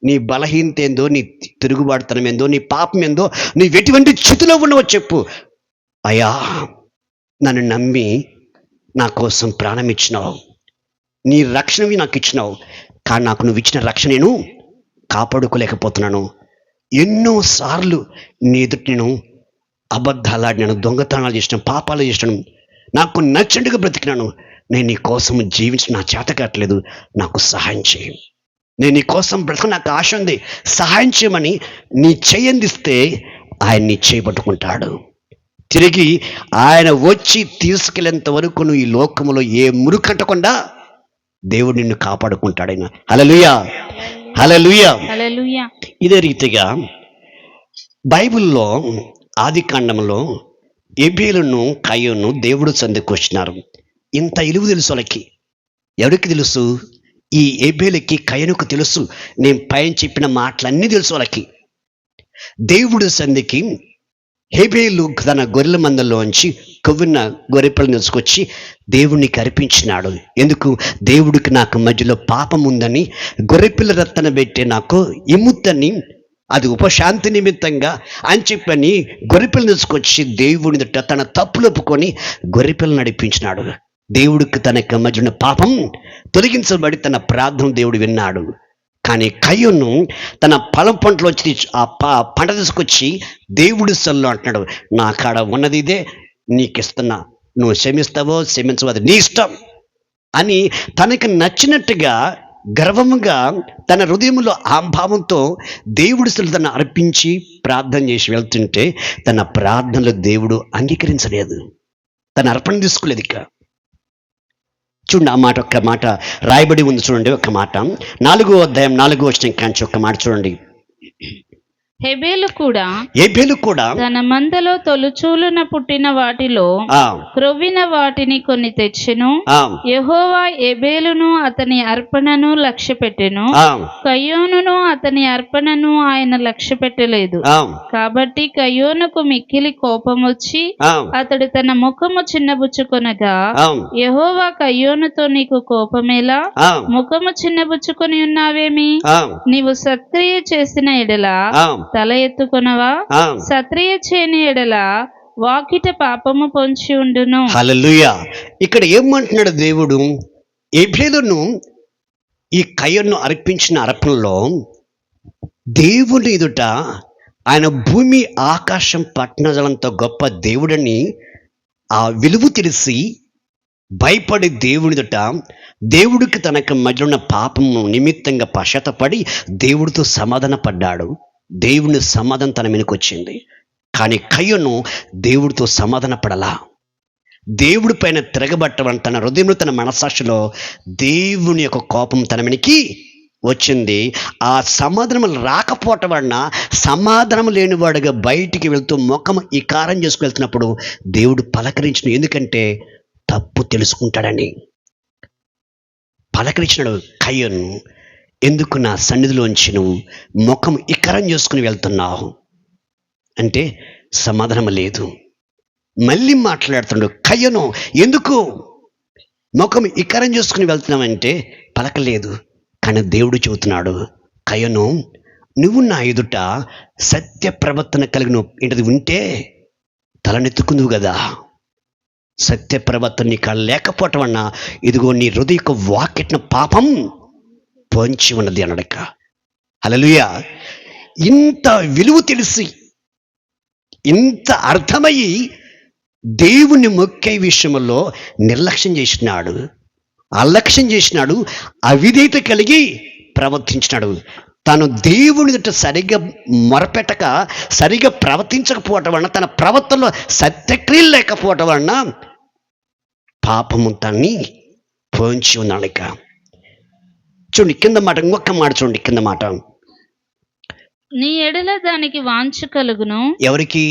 నీ బలహీనత ఏందో, నీ తిరుగుబాటుతనం ఏందో, నీ పాపం ఏందో, నీ ఎటువంటి స్థితిలో ఉన్నవో చెప్పు. అయ్యా, నన్ను నమ్మి నా కోసం ప్రాణం ఇచ్చినావు, నీ రక్షణవి నాకు ఇచ్చినావు, కానీ నాకు నువ్వు ఇచ్చిన రక్షణ నేను కాపాడుకోలేకపోతున్నాను. ఎన్నోసార్లు నీ ఎదుట నేను అబద్ధాలాడినాను, దొంగతనాలు చేసినాను, పాపాలు చేసినాను, నాకు నచ్చినట్టుగా బ్రతికినాను. నేను నీ కోసం జీవించిన నా చేత కావట్లేదు, నాకు సహాయం చేయి. నేను నీ కోసం బ్రతక, నాకు ఆశ ఉంది, సహాయం చేయమని నీ చేయందిస్తే ఆయన నీ చేయబట్టుకుంటాడు. తిరిగి ఆయన వచ్చి తీసుకెళ్ళేంత వరకు నువ్వు ఈ లోకములో ఏ మురుకంటకుండా దేవుడు నిన్ను కాపాడుకుంటాడైన. హల్లెలూయా, హల్లెలూయా, హల్లెలూయా. ఇదే రీతిగా బైబిల్లో ఆది కాండంలో ఎబేలును కయ్యూను దేవుడు సంధికి వచ్చినారు. ఇంత ఇలువ తెలుసు వాళ్ళకి. ఎవరికి తెలుసు? ఈ ఎబేలుకి కయ్యూనుకు తెలుసు. నేను పైన చెప్పిన మాటలన్నీ తెలుసు వాళ్ళకి. దేవుడు సంధికి హేబేలు తన గొర్రెల మందలోంచి కొవ్విన గొర్రెపిల్లను తీసుకొచ్చి దేవునికి అర్పించినాడు. ఎందుకు? దేవుడికి నాకు మధ్యలో పాపం ఉందని, గొర్రెపిల్ల రత్తన పెట్టి నాకు ఇమ్ముతని, అది ఉపశాంతి నిమిత్తంగా అని చెప్పని గొర్రెపిల్లను తీసుకొచ్చి దేవుని తన తప్పులు ఒప్పుకొని గొర్రెపిల్లను నడిపించినాడు. దేవుడికి తనకు మధ్యన పాపం తొలగించబడి తన ప్రార్థన దేవుడు విన్నాడు. కానీ కయ్యూను తన పొలం పంటలో వచ్చి ఆ పంట తీసుకొచ్చి దేవుడి సొల్లు అంటున్నాడు, నా కాడ ఉన్నది ఇదే, నీకు ఇస్తున్నా, నువ్వు క్షమిస్తావో క్షమించవో అది నీ ఇష్టం అని తనకు నచ్చినట్టుగా గర్వముగా తన హృదయంలో ఆ భావంతో దేవుడి సొల్లు తను అర్పించి ప్రార్థన చేసి వెళ్తుంటే తన ప్రార్థనలో దేవుడు అంగీకరించలేదు, తన అర్పణ తీసుకోలేదు. ఇక చూడండి, ఆ మాట ఒక్క మాట రాయబడి ఉంది చూడండి. ఒక్క మాట 4వ అధ్యాయం 4వ వచనం కాంచి ఒక్క మాట చూడండి. హేబేలు కూడా తన మందలో తొలుచూలున పుట్టిన వాటిలో క్రొవ్విన వాటిని కొన్ని తెచ్చెను. యెహోవా హేబేలును అతని అర్పణను లక్ష్యపెట్టెను, కయ్యోనును అతని అర్పణను ఆయన లక్ష్యపెట్టలేదు. కాబట్టి కయ్యోనుకు మిక్కిలి కోపం వచ్చి అతడు తన ముఖము చిన్నబుచ్చుకొనగా, యెహోవా కయ్యోనుతో నీకు కోపమేలా? ముఖము చిన్నబుచ్చుకొని ఉన్నావేమి? నీవు సత్క్రియ చేసిన ఎడల తల ఎత్తుకొనవా? సత్క్రియ చేయని ఎడల వాకిట పాపము పొంచి ఉండును. హల్లెలూయా. ఇక్కడ ఏమంటున్నాడు దేవుడు? హేబేలును ఈ కయ్యూను అర్పించిన అర్పణలో దేవుని ఎదుట ఆయన భూమి ఆకాశం పట్టణజలంతో గొప్ప దేవుడని ఆ విలువ తెలిసి భయపడి దేవుని ఎదుట దేవుడికి తనకు మధ్య ఉన్న పాపము నిమిత్తంగా పశ్చాత్తపడి దేవుడితో సమాధాన పడ్డాడు. దేవుని సమాధానం తన మీదకి వచ్చింది. కానీ కయ్యూను దేవుడితో సమాధాన పడలా. దేవుడి పైన తిరగబట్టడం తన హృదయంలో తన మనస్సాక్షిలో దేవుని యొక్క కోపం తన మీదకి వచ్చింది. ఆ సమాధానం రాకపోవటం వలన సమాధానం లేనివాడుగా బయటికి వెళ్తూ ముఖం ఇకారం చేసుకువెళ్తున్నప్పుడు దేవుడు పలకరించిన. ఎందుకంటే తప్పు తెలుసుకుంటాడని పలకరించినాడు. కయ్యూను, ఎందుకు నా సన్నిధిలోంచి నువ్వు ముఖం ఇకరం చేసుకుని వెళ్తున్నావు అంటే సమాధానం లేదు. మళ్ళీ మాట్లాడుతున్నాడు, కయ్యూను ఎందుకు ముఖం ఇకరం చేసుకుని వెళ్తున్నావంటే పలకలేదు. కానీ దేవుడు చెబుతున్నాడు, కయ్యూను నువ్వు నా ఎదుట సత్య ప్రవర్తన కలిగిన ఏంటది ఉంటే తలనెత్తుకుందువు కదా. సత్య ప్రవర్తన నీకు లేకపోవటం వలన ఇదిగో నీ హృదయకు వాకెట్టిన పాపం పొంచి ఉన్నది అన్నడక. హల్లెలూయా. ఇంత విలువ తెలిసి ఇంత అర్థమయ్యి దేవుని మొక్కే విషయంలో నిర్లక్ష్యం చేసినాడు, అలక్ష్యం చేసినాడు, అవిధేయత కలిగి ప్రవర్తించినాడు. తను దేవుని ఎదుట సరిగ్గా మొరపెట్టక సరిగ్గా ప్రవర్తించకపోవటం వలన, తన ప్రవర్తనలో సత్యక్రియలు లేకపోవటం వలన పాపము తన్ని పొంచి ఉన్నాడక. చూడండి కింద మాట, ఇంకొక మాట చూడండి కింద మాట. నీ ఎడల దానికి వాంఛ కలుగును. ఎవరికి?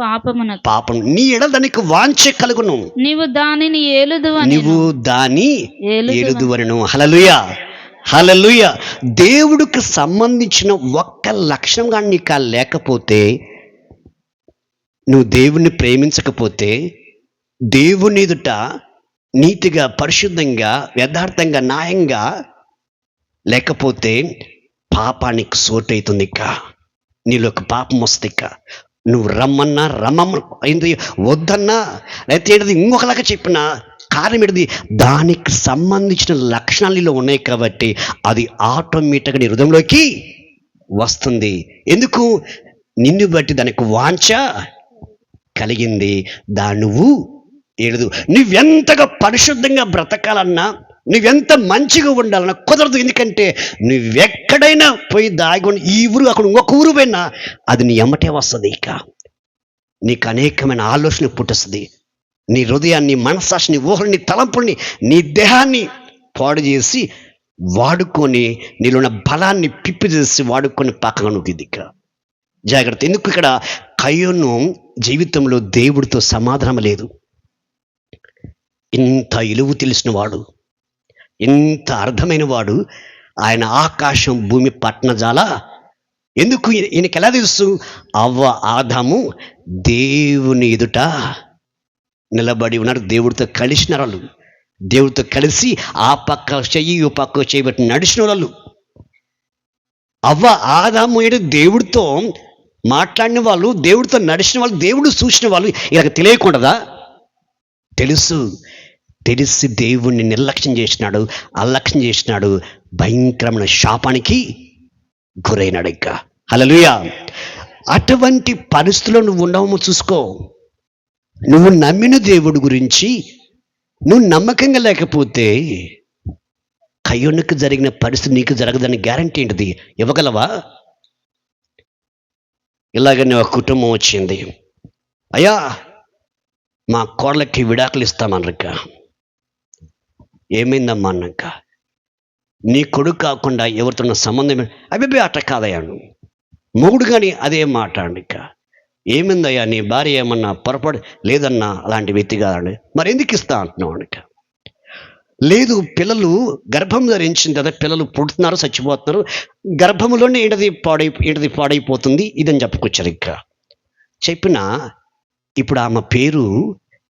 పాపమునకు. పాపం. నీ ఎడల దానికి వాంఛ కలుగును, నీవు దానిని ఏలుదువని. నీవు దాని ఏలుదువనెను. హల్లెలూయా, హల్లెలూయా. దేవుడికి సంబంధించిన ఒక్క లక్షణం కానీ నీకు లేకపోతే, నువ్వు దేవుణ్ణి ప్రేమించకపోతే, దేవుని ఎదుట నీతిగా పరిశుద్ధంగా యథార్థంగా న్యాయంగా లేకపోతే పాపానికి సోటవుతుంది. ఇక నీలో ఒక పాపం వస్తుంది. ఇక నువ్వు రమ్మన్నా రమ్మన్న అయింది, వద్దన్నా లేకపోతే ఇంకొకలాగా చెప్పినా కారణం ఏంటిది? దానికి సంబంధించిన లక్షణాలు ఉన్నాయి కాబట్టి అది ఆటోమేటిక్గా నీ హృదయంలోకి వస్తుంది. ఎందుకు? నిన్ను బట్టి దానికి వాంఛ కలిగింది. దాన్ని నువ్వు ఏడదు. నువ్వెంతగా పరిశుద్ధంగా బ్రతకాలన్నా, నువ్వెంత మంచిగా ఉండాలన్నా కుదరదు. ఎందుకంటే నువ్వెక్కడైనా పోయి దాగి ఈ ఊరు అక్కడ ఇంకొక ఊరు పోయినా అది నీ ఎమ్మటే వస్తుంది. ఇక నీకు అనేకమైన ఆలోచన పుట్టుస్తుంది. నీ హృదయాన్ని, మనస్సాక్షిని, ఊహల్ని, తలంపుల్ని, నీ దేహాన్ని పాడు చేసి వాడుకొని నీలో ఉన్న బలాన్ని పిప్పి చేసి వాడుకొని పక్కగా నొక్కింది. ఇక జాగ్రత్త. ఎందుకు? ఇక్కడ కయ్యోను జీవితంలో దేవుడితో సమాధానం లేదు. ఇంత ఇలువు తెలిసిన వాడు, ఇంత అర్థమైన వాడు, ఆయన ఆకాశం భూమి పట్టణజాల. ఎందుకు? ఈయనకి ఎలా తెలుసు? అవ్వ ఆదాము దేవుని ఎదుట నిలబడి ఉన్నారు, దేవుడితో కలిసిన వాళ్ళు, దేవుడితో కలిసి ఆ పక్క చెయ్యి ఈ పక్క చేయబట్టి నడిచిన వాళ్ళు. అవ్వ ఆదాము దేవుడితో మాట్లాడిన వాళ్ళు, దేవుడితో నడిచిన వాళ్ళు, దేవుడు చూసిన వాళ్ళు. ఇలా తెలియకూడదా? తెలుసు. తెలిసి దేవుణ్ణి నిర్లక్ష్యం చేసినాడు, అలక్ష్యం చేసినాడు, భయంకరమైన శాపానికి గురైనాడు. ఇంకా హల్లెలూయా. అటువంటి పరిస్థితుల్లో నువ్వు ఉండవమో చూసుకో. నువ్వు నమ్మిన దేవుడి గురించి నువ్వు నమ్మకంగా లేకపోతే కయ్యోనుకు జరిగిన పరిస్థితి నీకు జరగదని గ్యారంటీ ఏంటిది? ఇవ్వగలవా? ఇలాగనే ఒక కుటుంబం వచ్చింది. అయ్యా, మా కోళ్ళకి విడాకులు ఇస్తామన్నాక. ఏమైందమ్మా అన్నాక, నీ కొడుకు కాకుండా ఎవరితో సంబంధం? అభిప్రాయ అట్ట కాదయ్యాను. మొగుడు కానీ అదే మాట అండిక. ఏమైందయ్యా, నీ భార్య ఏమన్నా పొరపాటు? లేదన్నా, అలాంటి వ్యక్తి కాదండి. మరి ఎందుకు ఇస్తా అంటున్నావు అనిక. లేదు, పిల్లలు గర్భం ధరించిన తర్వాత పిల్లలు పుడుతున్నారు, చచ్చిపోతున్నారు, గర్భంలోనే ఏంటది పాడైపోతుంది, ఇదని చెప్పుకొచ్చారు. ఇంకా చెప్పిన ఇప్పుడు ఆమె పేరు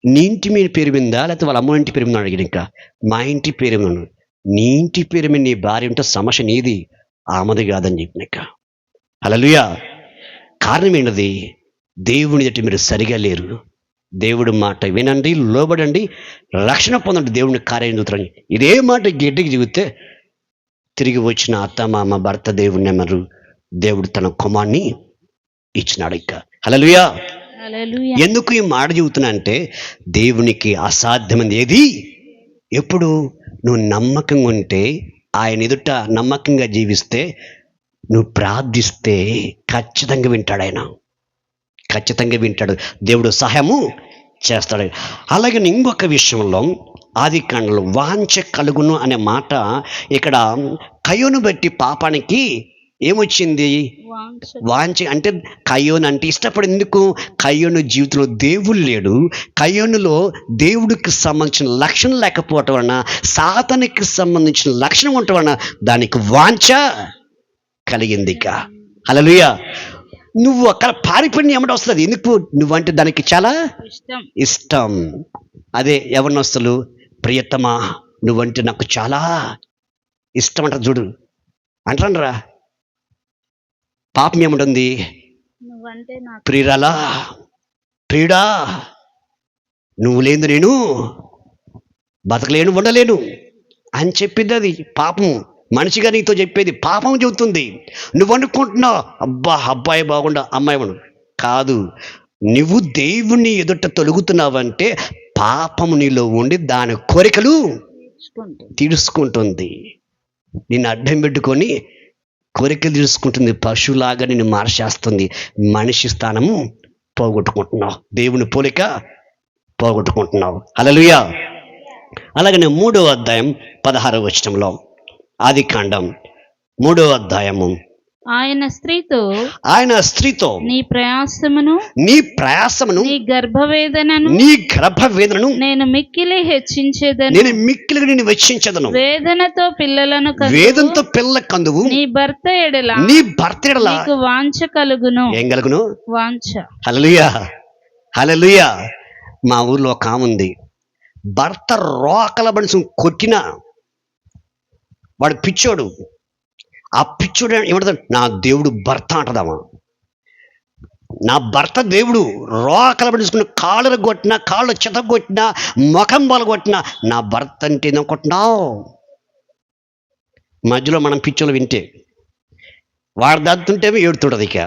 నీ ఇంటి మీద పేరు మీదా లేకపోతే వాళ్ళ అమ్మ ఇంటి పేరు మీద అడిగింది. ఇంకా మా ఇంటి పేరు మీద. నీ ఇంటి పేరు మీద నీ భార్య ఉంటే సమస్య నీది, ఆమెది కాదని చెప్పినాక. హల్లెలూయా. కారణం ఏంటది? దేవుని ఎదుట మీరు సరిగా లేరు. దేవుడి మాట వినండి, లోబడండి, రక్షణ పొందండి, దేవుని కార్యం చూస్తారని ఇదే మాట గట్టికి చెబితే తిరిగి వచ్చిన అత్త మామ భర్త దేవుని నెమ్మరు దేవుడు తన కుమార్ని ఇచ్చినాడు. ఇంకా హల్లెలూయా. ఎందుకు ఈ మాట చెబుతున్నా అంటే, దేవునికి అసాధ్యమైనది ఏది? ఎప్పుడు నువ్వు నమ్మకంగా ఉంటే, ఆయన ఎదుట నమ్మకంగా జీవిస్తే, నువ్వు ప్రార్థిస్తే ఖచ్చితంగా వింటాడు. ఆయన ఖచ్చితంగా వింటాడు. దేవుడు సహాయము చేస్తాడు. అలాగే ఇంకొక విషయంలో ఆదికాండలో వాంఛ కలుగును అనే మాట ఇక్కడ కయ్యోను బట్టి పాపానికి ఏమొచ్చింది? వాంఛ. అంటే కయ్యోను అంటే ఇష్టపడింది. ఎందుకు? కయ్యోను జీవితంలో దేవుడు లేడు. కయ్యోనులో దేవుడికి సంబంధించిన లక్షణం లేకపోవటం వలన, సాతానికి సంబంధించిన లక్షణం ఉండటం వలన దానికి వాంఛ కలిగింది. ఇక హల్లెలూయా. నువ్వు అక్కడ పారిపోయిన ఏమంటే వస్తుంది. ఎందుకు? నువ్వంటే దానికి చాలా ఇష్టం. అదే యవ్వనస్తులు, ప్రియతమా నువ్వంటే నాకు చాలా ఇష్టం అంటారు చూడు, అంటారా? పాపం ఏముంటుంది? ప్రియురాలా, ప్రియుడా, నువ్వు లేదు నేను బతకలేను, ఉండలేను అని చెప్పింది. అది పాపం. మనిషిగా నీతో చెప్పేది పాపం చెబుతుంది. నువ్వు అనుకుంటున్నావు, అబ్బా అబ్బాయి బాగుండా, అమ్మాయి బాగుండు. కాదు, నువ్వు దేవుణ్ణి ఎదుట తొలుగుతున్నావంటే పాపము నీలో ఉండి దాని కోరికలు తీర్చుకుంటుంది. నిన్ను అడ్డం పెట్టుకొని కోరికలు తీర్చుకుంటుంది. పశువులాగా నిన్ను మార్చేస్తుంది. మనిషి స్థానము పోగొట్టుకుంటున్నావు, దేవుని పోలిక పోగొట్టుకుంటున్నావు. హల్లెలూయా. అలాగనే 3వ అధ్యాయం 16వ వచనంలో, ఆదికాండం 3వ అధ్యాయము, ఆయన స్త్రీతో నీ ప్రయాసమును నీ గర్భవేదనను నేను మిక్కిలి హెచ్చించెదను. వేదనతో పిల్లల కందువు. నీ భర్త ఎడల నీకు వాంఛ కలుగును. ఏం కలుగును? వాంఛ. హల్లెలూయా. హల్లెలూయా. మా ఊర్లో ఒక ఆమె ఉంది. భర్త రోకల మనిషి కొట్టినా వాడు పిచ్చోడు. ఆ పిచ్చోడు ఏమంటాడు? నా దేవుడు భర్త అంటదామా. నా భర్త దేవుడు రోకలబడించుకుని కాళ్ళను కొట్టినా, కాళ్ళు చెతగొట్టినా, ముఖం పలగొట్టినా నా భర్త అంటే ఏదనుకుంటున్నావు? మధ్యలో మనం పిచ్చోలు వింటే వాడు దద్దుంటేమో ఏడుతుంటుంది. ఇక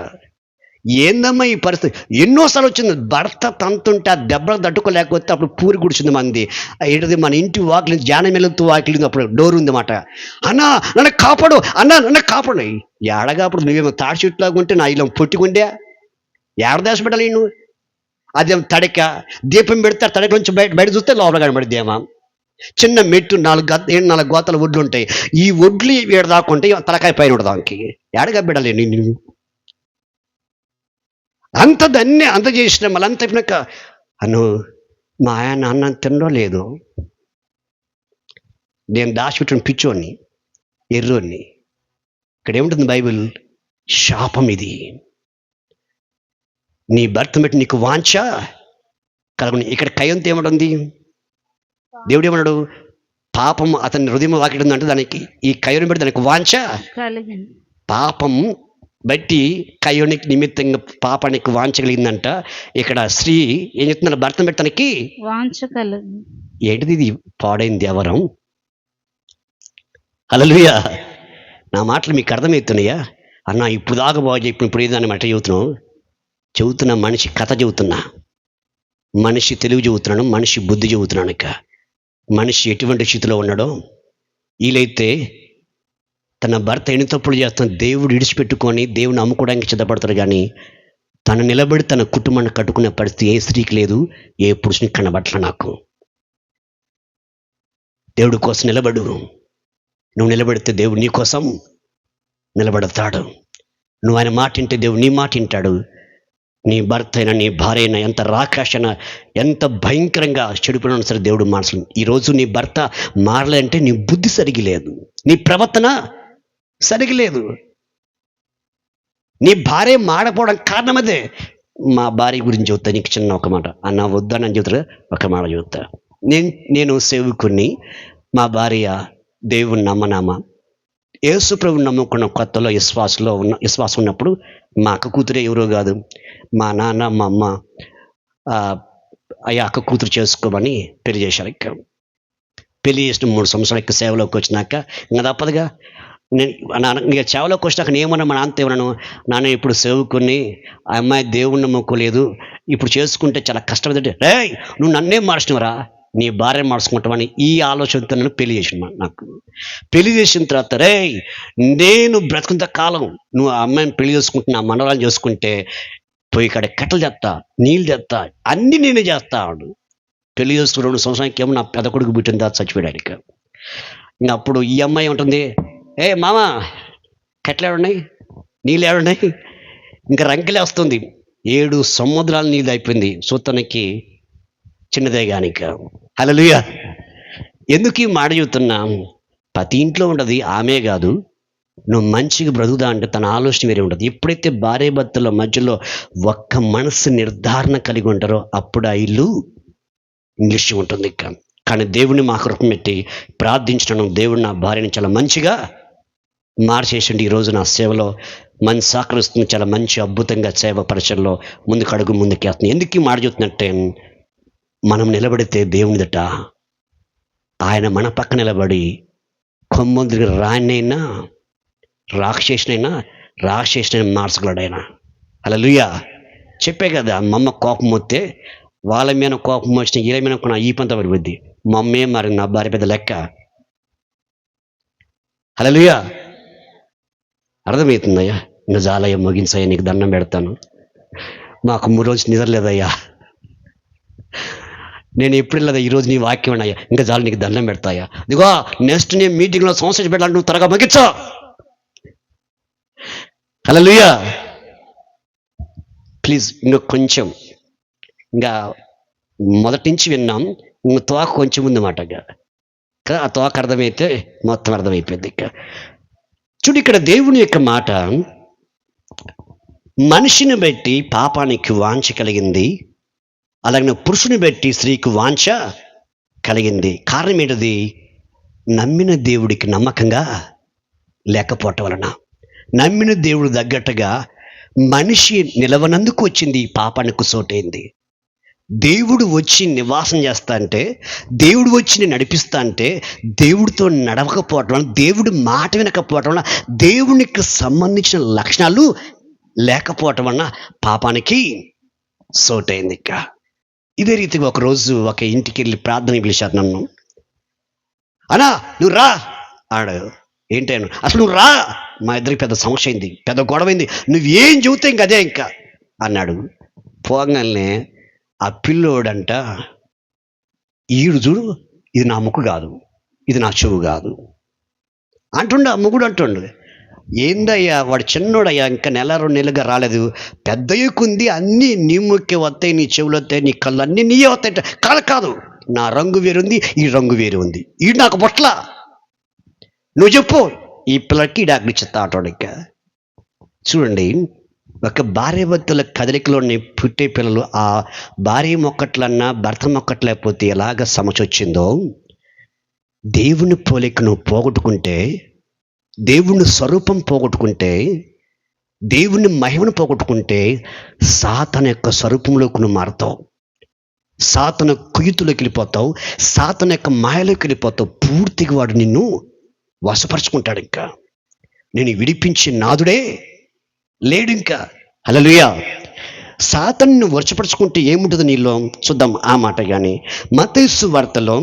ఏందమ్మా ఈ పరిస్థితి? ఎన్నోసార్లు వచ్చింది. భర్త తంతుంటే ఆ దెబ్బలు తట్టుకోలేకపోతే అప్పుడు పూరి గుడిచింది మంది. ఏంటిది, మన ఇంటి వాకిలి జానమెలుతూ వాకిలి అప్పుడు డోర్ ఉంది మాట. అన్నా నన్ను కాపాడు, అన్నా నన్ను కాపాడు. ఏడగాప్పుడు నువ్వేమో తాడి చెట్టులాగా ఉంటే నా ఇలా పొట్టుకుండే ఏడ దేశ పెట్టాలి నువ్వు? అదేం తడక దీపం పెడితే తడక నుంచి బయట చూస్తే లోపల కనబడిద్దేమా. చిన్న మెట్టు 4 గోతల ఒడ్లు ఉంటాయి. ఈ ఒడ్లు ఏడ దాకుంటే తలకాయ పైన ఉండదానికి ఏడగా బిడాలి నిన్ను. అంత చేసిన మళ్ళీ అంత అయిపోయినాక అను మా ఆయన అన్నం తినడం లేదు. నేను దాచిపెట్టిన పిచ్చోడిని, ఎర్రోడిని. ఇక్కడ ఏముంటుంది బైబిల్? శాపం ఇది. నీ భర్త పెట్టి నీకు వాంఛ కలగని. ఇక్కడ కయ్యంతో ఏమంటుంది? దేవుడు ఏమన్నాడు? పాపం అతని హృదయం వాకిడు అంటే దానికి ఈ కయ్యను బట్టి దానికి వాంఛ పాపం బట్టి కయ్యోనికి నిమిత్తంగా పాపానికి వాంఛ కలిగిందంట. ఇక్కడ స్త్రీ ఏం చెప్తున్నారు? భర్త పెట్టి తనకి వాంఛ కలిగింది. ఏంటిది ఇది? పాడైంది ఎవరం? హల్లెలూయా. నా మాటలు మీకు అర్థమవుతున్నాయా? అన్న ఇప్పుడు దాకా బాగా ఇప్పుడు ఏదాన్ని మాట చెబుతున్నా, మనిషి కథ చెబుతున్నా, మనిషి తెలివి చెబుతున్నాను, మనిషి బుద్ధి చెబుతున్నాను. ఇక మనిషి ఎటువంటి స్థితిలో ఉన్నాడో, వీలైతే తన భర్త ఎన్ని తప్పులు చేస్తాను దేవుడు విడిచిపెట్టుకొని దేవుని అమ్ముకోవడానికి సిద్ధపడతాడు. కానీ తను నిలబడి తన కుటుంబాన్ని కట్టుకునే పరిస్థితి ఏ స్త్రీకి లేదు, ఏ పురుషునికి కనబట్ల. నాకు దేవుడి కోసం నిలబడు. నువ్వు నిలబడితే దేవుడు నీ కోసం నిలబడతాడు. నువ్వు ఆయన మాట వింటే దేవుడు నీ మాట వింటాడు. నీ భర్త అయినా నీ భార్య అయినా ఎంత రాకాశన, ఎంత భయంకరంగా చెడిపోయినా సరే దేవుడు మార్చు. ఈరోజు నీ భర్త మారలేంటే నీ బుద్ధి సరిగి లేదు, నీ ప్రవర్తన సరిగి లేదు. నీ భార్య మాడపోవడం కారణం అదే. మా భార్య గురించి చెబుతా నీకు చిన్న ఒక మాట. అన్న వద్దని చెబుతా ఒక మాట చెబుతా. నేను సేవకుని, మా భార్య దేవుని నమ్మనామ యేసు ప్రభువుని నమ్ముకున్న కొత్తలో విశ్వాసం ఉన్నప్పుడు మా అక్క కూతురే ఎవరో కాదు, మా నాన్న మా అమ్మ అయ్యా అక్క కూతురు చేసుకోమని పెళ్లి చేశారు. ఇక పెళ్లి చేసిన 3 సంవత్సరాలకి సేవలోకి వచ్చినాక ఇంకా తప్పదుగా. నేను ఇక సేవలోకి వచ్చినాక నేమన్నా మా నాన్నతో ఏమన్నాను, నాన్న ఇప్పుడు సేవకుని ఆ అమ్మాయి దేవుణ్ణి నమ్ముకోలేదు, ఇప్పుడు చేసుకుంటే చాలా కష్టమైందంటే, రేయ్ నువ్వు నన్నే మార్చినవరా, నీ భార్య మార్చుకుంటామని ఈ ఆలోచనతో నేను పెళ్లి చేసిన. నాకు పెళ్లి చేసిన తర్వాత రేయ్ నేను బ్రతుకున్నంత కాలం నువ్వు ఆ అమ్మాయిని పెళ్లి చేసుకుంటున్నా, మనవరాలు చేసుకుంటే పోయి ఇక్కడ కట్టలు చేస్తా, నీళ్ళు తెస్తా, అన్నీ నేనే చేస్తా. ఆడు పెళ్లి చేసుకున్న 2 సంవత్సరానికి ఏమో నా పెద్ద కొడుకు పుట్టిన తర్వాత చచ్చిపోయాడు. ఇంకా అప్పుడు ఈ అమ్మాయి ఉంటుంది, ఏ మామ కట్టలు ఏడున్నాయి, నీళ్ళు ఏడున్నాయి, ఇంకా రంకెలే వస్తుంది. 7 సముద్రాల నీళ్ళు అయిపోయింది సూతనికి చిన్నదే కానిక. హల్లెలూయా. ఎందుకు ఈ మాట చెబుతున్నా? ప్రతి ఇంట్లో ఉండదు ఆమె కాదు. నువ్వు మంచిగా బ్రతుకుదా అంటే తన ఆలోచన వేరే ఉంటుంది. ఎప్పుడైతే భార్య భర్తల మధ్యలో ఒక్క మనసు నిర్ధారణ కలిగి ఉంటారో అప్పుడు ఆ ఇల్లు ఇంగ్లీష్ ఉంటుంది. కానీ దేవుడిని మా కృపను పెట్టి ప్రార్థించడం, దేవుడు నా భార్యని చాలా మంచిగా మార్చేసిండి. ఈరోజు నా సేవలో మంచి సహకరిస్తుంది, చాలా మంచి అద్భుతంగా సేవ పరిచయంలో ముందుకు అడుగు ముందుకేస్తుంది. ఎందుకు ఈ మాట చెబుతున్నట్టే, మనం నిలబడితే దేవుని దట ఆయన మన పక్క నిలబడి కొమ్మల దగ్గర రాణైనా రాక్షసునైనా మార్చగలడు ఆయన. హల్లెలూయా. చెప్పే కదా, మమ్మ కోపం వస్తే వాళ్ళ మీద కోపం వచ్చిన వీళ్ళ మీద కొన్న ఈ పంత పడిపోద్ది. మమ్మే మరి నా భార్య పెద్ద లెక్క. హల్లెలూయా. అర్థమవుతుందయ్యా? ఇంకా జాలయ్య ముగించయ్యా, నీకు దండం పెడతాను. మాకు 3 రోజులు నిద్రలేదయ్యా. నేను ఎప్పుడు వెళ్ళదా ఈరోజు నీ వాక్యం అయ్యా, ఇంకా చాలు నీకు దండం పెడతాయా. ఇదిగో నెక్స్ట్ నేను మీటింగ్లో సంవత్సరం పెట్టాలంటే నువ్వు త్వరగా ముగించు. హల్లెలూయా. ప్లీజ్ ఇంకా కొంచెం, ఇంకా మొదటి నుంచి విన్నాం, ఇంక తోక కొంచెం ఉంది మాట. ఆ తోక అర్థమైతే మొత్తం అర్థమైపోయింది. చూడు ఇక్కడ దేవుని యొక్క మాట, మనిషిని బట్టి పాపానికి వాంఛ కలిగింది, అలాగే పురుషుని బట్టి స్త్రీకి వాంఛ కలిగింది. కారణం ఏంటిది? నమ్మిన దేవుడికి నమ్మకంగా లేకపోవటం వలన. నమ్మిన దేవుడు తగ్గట్టుగా మనిషి నిలవనందుకు వచ్చింది ఈ పాపానికి సోటైంది. దేవుడు వచ్చి నివాసం చేస్తా అంటే, దేవుడు వచ్చి నేను నడిపిస్తా అంటే, దేవుడితో నడవకపోవటం వల్ల, దేవుడి మాట వినకపోవటం వల్ల, దేవునికి సంబంధించిన లక్షణాలు లేకపోవటం వలన పాపానికి సోటైంది. ఇక ఇదే రీతిగా ఒకరోజు ఒక ఇంటికి వెళ్ళి ప్రార్థన పిలిచారు నన్ను. అన్నా నువ్వు రా ఆడాడు. ఏంటను అసలు నువ్వు రా, మా ఇద్దరికి పెద్ద సమస్య అయింది, పెద్ద గొడవైంది, నువ్వేం చెబితే ఇంక అదే ఇంకా అన్నాడు. పోగానే ఆ పిల్లోడంట, ఈడు చూడు ఇది నా ముక్కు కాదు, ఇది నా చెవు కాదు అంటుండ. ఆ ముగ్గుడు అంటుండు, ఏందయ్యా వాడు చిన్నోడయ్యా, ఇంకా నెల 2 నెలలుగా రాలేదు, పెద్ద ఎక్కుంది, అన్నీ నీ ముక్కే వస్తాయి, నీ చెవులు వస్తాయి, నీ కళ్ళు అన్నీ నీయే వస్తాయి. కాదు కాదు, నా రంగు వేరుంది, ఈ రంగు వేరు ఉంది, ఈ నాకు బొట్ల, నువ్వు చెప్పు ఈ పిల్లకి డాక్టర్ ఇచ్చేస్తా ఆటోడిక. చూడండి, ఒక భార్య భర్తల కదలికలోని పుట్టే పిల్లలు ఆ భార్య మొక్కట్లన్నా భర్త మొక్కట్లేకపోతే ఎలాగ సమస్య వచ్చిందో, దేవుని పోలికను పోగొట్టుకుంటే, దేవుని స్వరూపం పోగొట్టుకుంటే, దేవుని మహిమను పోగొట్టుకుంటే సాతాను యొక్క స్వరూపంలోకి నువ్వు మారుతావు, సాతాను కుయుతులోకి వెళ్ళిపోతావు, సాతాను యొక్క మాయలోకి వెళ్ళిపోతావు. పూర్తిగా వాడు నిన్ను వశపరుచుకుంటాడు. ఇంకా నేను విడిపించే నాదుడే లేడు ఇంకా. హల్లెలూయా. సాతానుని వశపరుచుకుంటే ఏముంటుంది నీలో చూద్దాం ఆ మాట. కానీ మత్తయి సువార్తలో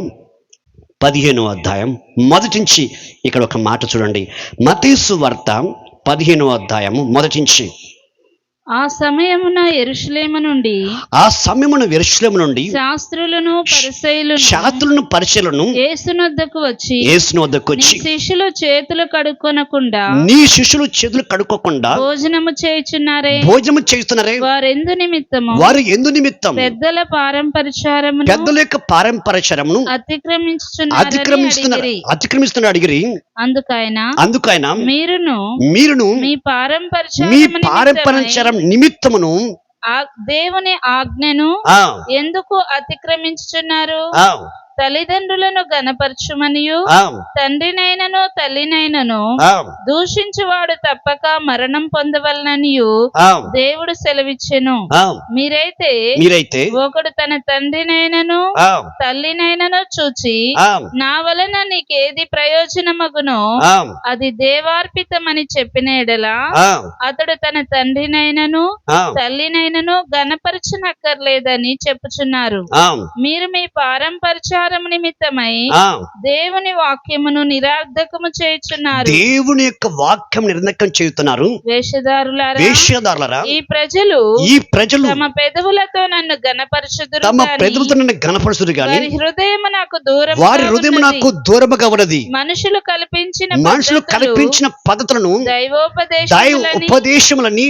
15వ అధ్యాయం మొదటి నుంచి ఇక్కడ ఒక మాట చూడండి. మత్తయి సువార్త 15వ అధ్యాయము మొదటి నుంచి. ఆ సమయమున యెరూషలేము నుండి శాస్త్రులను పరిసయ్యులను యేసునొద్దకు వచ్చి నీ శిష్యులు చేతులు కడుక్కొనకుండా భోజనము చేయుచున్నారే, వారెందు నిమిత్తము పెద్దల యొక్క పారంపర్యమును అతిక్రమిస్తున్నారు అడిగిరి. అందుకైన మీరును మీ పారంపర్యం నిమిత్తమును దేవుని ఆజ్ఞను ఎందుకు అతిక్రమించుచున్నారు? తల్లిదండ్రులను గణపరచుమనియు తండ్రినైనను తల్లినైనను దూషించువాడు తప్పక మరణం పొందవలననియు దేవుడు సెలవిచ్చెను. మీరైతే ఒకడు తన తండ్రినైనను తల్లినైనను చూచి నా వలన నీకేది ప్రయోజనమగునో అది దేవార్పితమని చెప్పిన ఎడల అతడు తన తండ్రినైనను తల్లినైనను గణపరచనక్కర్లేదని చెప్పుచున్నారు. మీరు మీ పారంపర్య నిమిత్తమై దేవుని వాక్యమును నిరర్ధకము చేయుచున్నారు. దేవుని యొక్క వాక్యం నిరర్ధకం చేయుతున్నారు. వేషధారులారా, ఈ ప్రజలు తమ పెదవులతో నన్ను గణపరచుదురు గాని వారి హృదయము నాకు దూరముగా ఉన్నది. మనుషులు కల్పించిన పద్ధతులను దైవోపదేశములని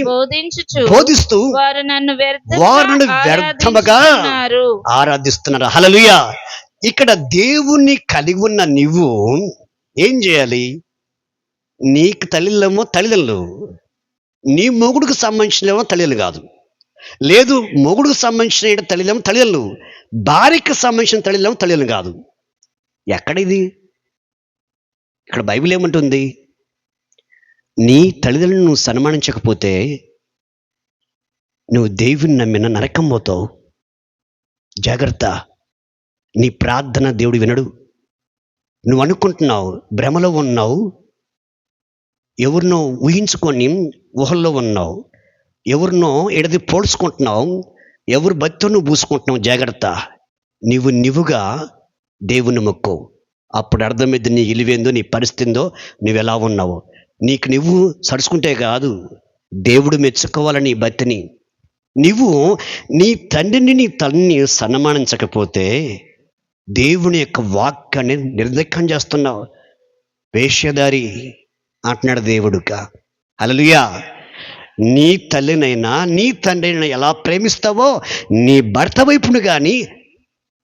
బోధిస్తూ వారు నన్ను వ్యర్థముగా ఆరాధిస్తున్నారు. హల్లెలూయా. ఇక్కడ దేవుణ్ణి కలిగి ఉన్న నువ్వు ఏం చేయాలి? నీకు తల్లిదండ్రులు, నీ మొగుడికి సంబంధించిన తల్లిదండ్రులు కాదు, లేదు మొగుడికి సంబంధించిన తల్లిదండ్రులు, భార్యకి సంబంధించిన తల్లిదండ్రులు కాదు. ఎక్కడిది? ఇక్కడ బైబిల్ ఏమంటుంది? నీ తల్లిదండ్రులను నువ్వు సన్మానించకపోతే నువ్వు దేవుని నమ్మిన నరకం పోతావు. జాగ్రత్త. నీ ప్రార్థన దేవుడు వినడు. నువ్వు అనుకుంటున్నావు, భ్రమలో ఉన్నావు, ఎవరినో ఊహించుకొని ఊహల్లో ఉన్నావు, ఎవరినో ఎడది పోల్చుకుంటున్నావు, ఎవరు భక్తితో నువ్వు పూసుకుంటున్నావు. జాగ్రత్త. నువ్వుగా దేవుని మొక్కు. అప్పుడు అర్థమైంది నీ ఇలివేందో, నీ పరిస్థితిందో, నువ్వెలా ఉన్నావు. నీకు నువ్వు సడుచుకుంటే కాదు, దేవుడు మెచ్చుకోవాలని నీ భక్తిని. నువ్వు నీ తండ్రిని నీ తల్లిని సన్మానించకపోతే దేవుని యొక్క వాక్యాన్ని నిర్లక్ష్యం చేస్తున్నావు. వేషధారి అంటున్నాడు దేవుడుక. హల్లెలూయా. నీ తల్లినైనా నీ తండ్రినైనా ఎలా ప్రేమిస్తావో నీ భర్త వైపును కానీ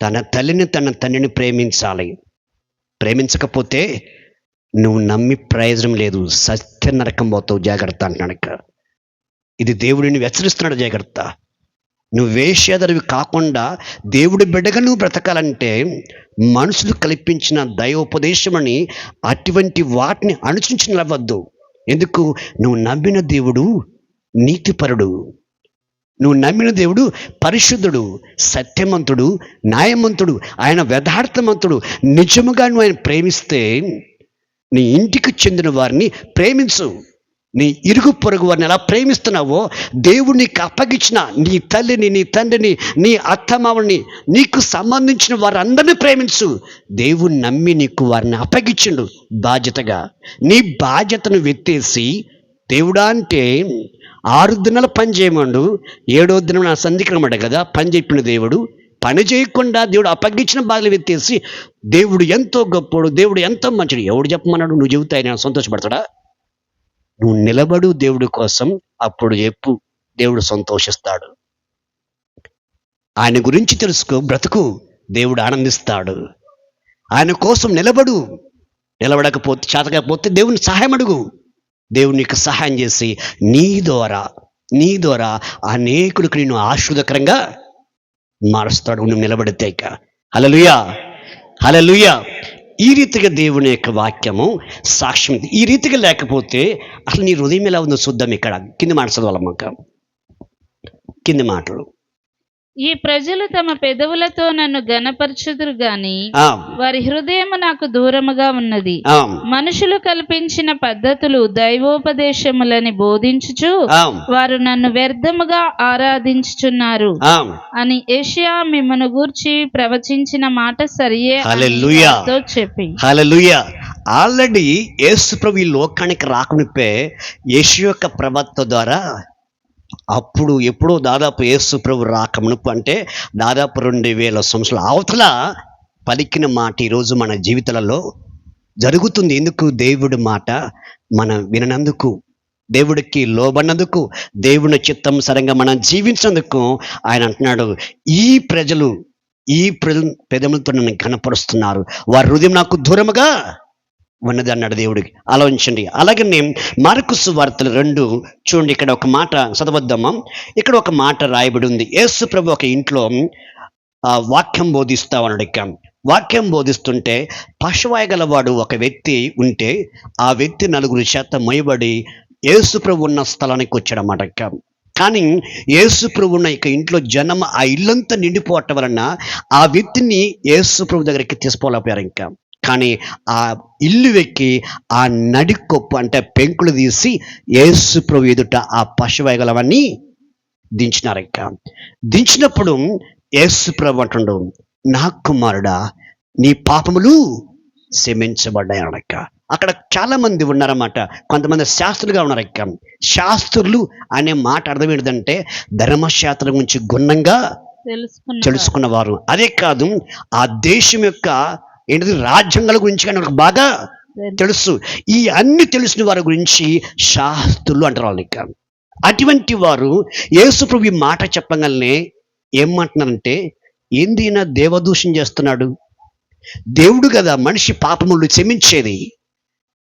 తన తల్లిని తన తండ్రిని ప్రేమించాలి. ప్రేమించకపోతే నువ్వు నమ్మి ప్రయోజనం లేదు, సత్య నరకం పోతావు. జాగ్రత్త అంటున్నాడు. ఇది దేవుడిని హెచ్చరిస్తున్నాడు. జాగ్రత్త. నువ్వు వేషధారివి కాకుండా దేవుడి బిడ్డగా నువ్వు బ్రతకాలంటే మనుషులు కల్పించిన దైవోపదేశమని అటువంటి వాటిని అనుసరించి నిలవద్దు. ఎందుకు? నువ్వు నమ్మిన దేవుడు నీతిపరుడు. నువ్వు నమ్మిన దేవుడు పరిశుద్ధుడు, సత్యమంతుడు, న్యాయమంతుడు, ఆయన యథార్థమంతుడు. నిజముగా నువ్వు ఆయన ప్రేమిస్తే నీ ఇంటికి చెందిన వారిని ప్రేమించు. నీ ఇరుగు పొరుగు వారిని ఎలా ప్రేమిస్తున్నావో దేవుడు నీకు అప్పగించిన నీ తల్లిని, నీ తండ్రిని, నీ అత్తమామని, నీకు సంబంధించిన వారందరినీ ప్రేమించు. దేవుడు నమ్మి నీకు వారిని అప్పగించిండు బాధ్యతగా. నీ బాధ్యతను వెత్తేసి దేవుడా అంటే 6 దినాలు పని చేయమండు, 7వ దినం నా సంధికరమట కదా పని చెప్పిన దేవుడు. పని చేయకుండా దేవుడు అప్పగించిన బాధలు వెత్తేసి దేవుడు ఎంతో గొప్పడు, దేవుడు ఎంతో మంచిడు ఎవడు చెప్పమన్నాడు? నువ్వు చెబుతా ఆయన సంతోషపడతాడా? నువ్వు నిలబడు దేవుడి కోసం, అప్పుడు చెప్పు, దేవుడు సంతోషిస్తాడు. ఆయన గురించి తెలుసుకో, బ్రతుకు, దేవుడు ఆనందిస్తాడు. ఆయన కోసం నిలబడు. నిలబడకపోతే, చేతకపోతే దేవుని సహాయం అడుగు. దేవుడు నీకు సహాయం చేసి నీ ద్వారా అనేకులకు నేను ఆశీర్వాదకరంగా మారుస్తాడు నువ్వు నిలబడితే. ఇక హల్లెలూయా, హల్లెలూయా. ఈ రీతిగా దేవుని యొక్క వాక్యము సాక్ష్యం. ఈ రీతిగా లేకపోతే అసలు నీ హృదయం ఎలా ఉందో చూద్దాం. ఇక్కడ కింది మాట చదవాలమ్మక. కింది మాటలు, ఈ ప్రజలు తమ పెదవులతో నన్ను గనపరచుదురు గాని వారి హృదయము నాకు దూరముగా ఉన్నది. మనుషులు కల్పించిన పద్ధతులు దైవోపదేశములని బోధించుచు వారు నన్ను వ్యర్థముగా ఆరాధించుచున్నారు అని యెషయా మిమ్మును గూర్చి ప్రవచించిన మాట సరియే తో చెప్పి. హల్లెలూయా. ఆల్రెడీ యేసు ప్రభు ఈ లోకానికి రాకమునిపే యెషయా యొక్క ప్రవక్త ద్వారా అప్పుడు ఎప్పుడో దాదాపు యేసు ప్రభు రాకమునుపు అంటే దాదాపు 2000 సంవత్సరాల అవతల పలికిన మాట ఈరోజు మన జీవితాలలో జరుగుతుంది. ఎందుకు? దేవుడి మాట మనం వినందుకు, దేవుడికి లోబడినందుకు, దేవుని చిత్తం సరంగా మనం జీవించినందుకు. ఆయన అంటున్నాడు, ఈ ప్రజలు పెదములతో నన్ను కనపరుస్తున్నారు, వారి హృదయం నాకు దూరముగా ఉన్నది అన్నాడు దేవుడికి. ఆలోచించండి. అలాగనే మార్కు సువార్తలు 2 చూడండి. ఇక్కడ ఒక మాట చదవద్దామా? ఇక్కడ ఒక మాట రాయబడి ఉంది. యేసు ప్రభు ఒక ఇంట్లో వాక్యం బోధిస్తా ఉన్నాడు. ఇక వాక్యం బోధిస్తుంటే పశువాయగలవాడు ఒక వ్యక్తి ఉంటే ఆ వ్యక్తి 4 చేత మొయ్యబడి యేసు ప్రభు ఉన్న స్థలానికి వచ్చాడన్నమాట. ఇక కానీ యేసు ప్రభు ఉన్న ఇక ఇంట్లో జనం ఆ ఇల్లంతా నిండిపోవటం వలన ఆ వ్యక్తిని యేసు ప్రభు దగ్గరికి తీసుకోలేకపోయారు. ఇంకా కానీ ఆ ఇల్లు వెక్కి ఆ నడికొప్పు అంటే పెంకులు తీసి యేసు ప్రభు ఎదుట ఆ పశువైగలవన్నీ దించినారు. ఇంకా దించినప్పుడు యేసు ప్రభు అంటుండు, నా కుమారుడా, నీ పాపములు క్షమించబడ్డాయి అనక. అక్కడ చాలా మంది ఉన్నారన్నమాట. కొంతమంది శాస్త్రులుగా ఉన్నారు. ఇక శాస్త్రులు అనే మాట అర్థం ఏంటంటే ధర్మశాస్త్రం గురించి గుణంగా తెలుసుకున్నవారు. అదే కాదు, ఆ దేశం యొక్క ఏంటిది రాజ్యాంగాల గురించి కానీ మనకు బాగా తెలుసు. ఈ అన్ని తెలిసిన వారి గురించి శాస్త్రులు అంటారు వాళ్ళు. ఇక అటువంటి వారు యేసు ప్రభు ఈ మాట చెప్పగానే ఏమంటున్నారంటే, ఏందినా దేవదూషణ చేస్తున్నాడు, దేవుడు కదా మనిషి పాపములు క్షమించేది,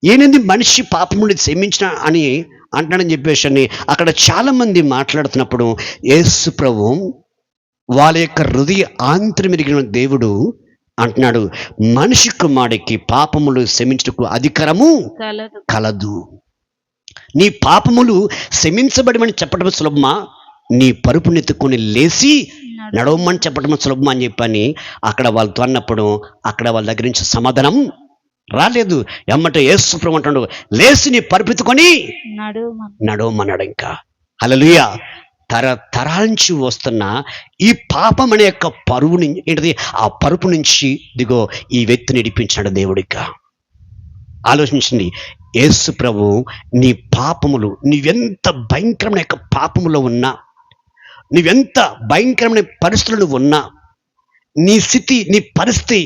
ఏనేంది మనిషి పాపములు క్షమించిన అని అంటున్నాడని చెప్పేసి అక్కడ చాలా మంది మాట్లాడుతున్నప్పుడు యేసు ప్రభు వాళ్ళ యొక్క హృదయ ఆంతర్యమెరిగిన దేవుడు అంటున్నాడు, మనిషి కుమారుడికి పాపములు క్షమించుటకు అధికారము కలదు. నీ పాపములు క్షమించబడమని చెప్పడం సులభమా, నీ పరుపునెత్తుకొని లేచి నడవమని చెప్పడం సులభమా అని చెప్పని అక్కడ వాళ్ళతో అన్నప్పుడు అక్కడ వాళ్ళ దగ్గర నుంచి సమాధానం రాలేదు. ఎమ్మటే యేసు ప్రభు అంటాడు, లేచి నీ పరుపెత్తుకొని నడవమన్నాడు. ఇంకా హల్లెలూయా. తరాల నుంచి వస్తున్న ఈ పాపం అనే యొక్క పరువు ఏంటిది, ఆ పరుపు నుంచి దిగో ఈ వ్యక్తిని నడిపించాడు దేవుడిగా. ఆలోచించండి. యేసు ప్రభు నీ పాపములు, నీవెంత భయంకరమైన యొక్క పాపములో ఉన్నా, నీవెంత భయంకరమైన పరిస్థితులు ఉన్నా, నీ స్థితి, నీ పరిస్థితి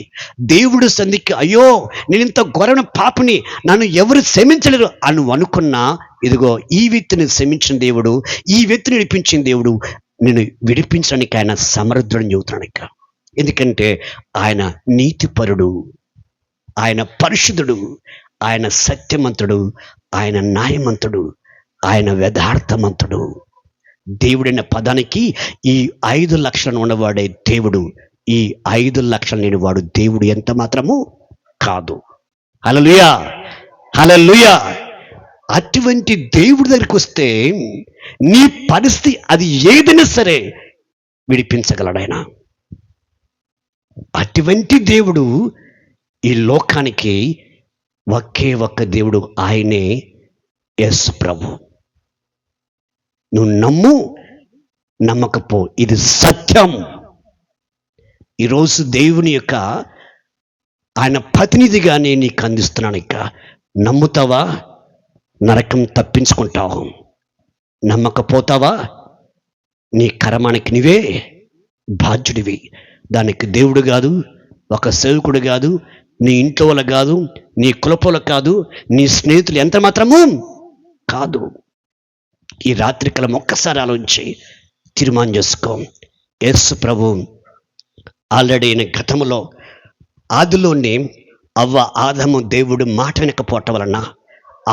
దేవుడు సంధికి, అయ్యో నేను ఇంత ఘోరమైన పాపని, నన్ను ఎవరు క్షమించలేరు అని అనుకున్నా, ఇదిగో ఈ వ్యక్తిని క్షమించిన దేవుడు, ఈ వ్యక్తిని నడిపించిన దేవుడు నేను విడిపించడానికి ఆయన సమర్థుడని చెబుతున్నాడు. ఇక ఎందుకంటే ఆయన నీతిపరుడు, ఆయన పరిశుద్ధుడు, ఆయన సత్యమంతుడు, ఆయన న్యాయమంతుడు, ఆయన యథార్థమంతుడు. దేవుడైన పదానికి ఈ 5 లక్షలను ఉన్నవాడే దేవుడు. ఈ 5 లక్షలు లేని వాడు దేవుడు ఎంత మాత్రము కాదు. హల్లెలూయా, హల్లెలూయా. అటువంటి దేవుడి దగ్గరికి వస్తే నీ పరిస్థితి అది ఏదైనా సరే విడిపించగలడు ఆయన. అటువంటి దేవుడు ఈ లోకానికి ఒకే ఒక్క దేవుడు, ఆయనే యేసు ప్రభు. నువ్వు నమ్ము, నమ్మకపో, ఇది సత్యం. ఈరోజు దేవుని యొక్క ఆయన ప్రతినిధిగా నేను నీకు అందిస్తున్నాను. ఇక నమ్ముతావా, నరకం తప్పించుకుంటావు. నమ్మకపోతావా, నీ కర్మానికి నీవే బాధ్యుడివి. దానికి దేవుడు కాదు, ఒక సేవకుడు కాదు, నీ ఇంట్లో వాళ్ళ కాదు, నీ కులపోల కాదు, నీ స్నేహితులు ఎంత మాత్రము కాదు. ఈ రాత్రికాలం ఒక్కసారి ఆలోచించి తీర్మానం చేసుకో. యేసు ప్రభు ఆల్రెడీ గతంలో ఆదిలోనే అవ్వ ఆదాము దేవుడు మాట వినకపోవటం వలన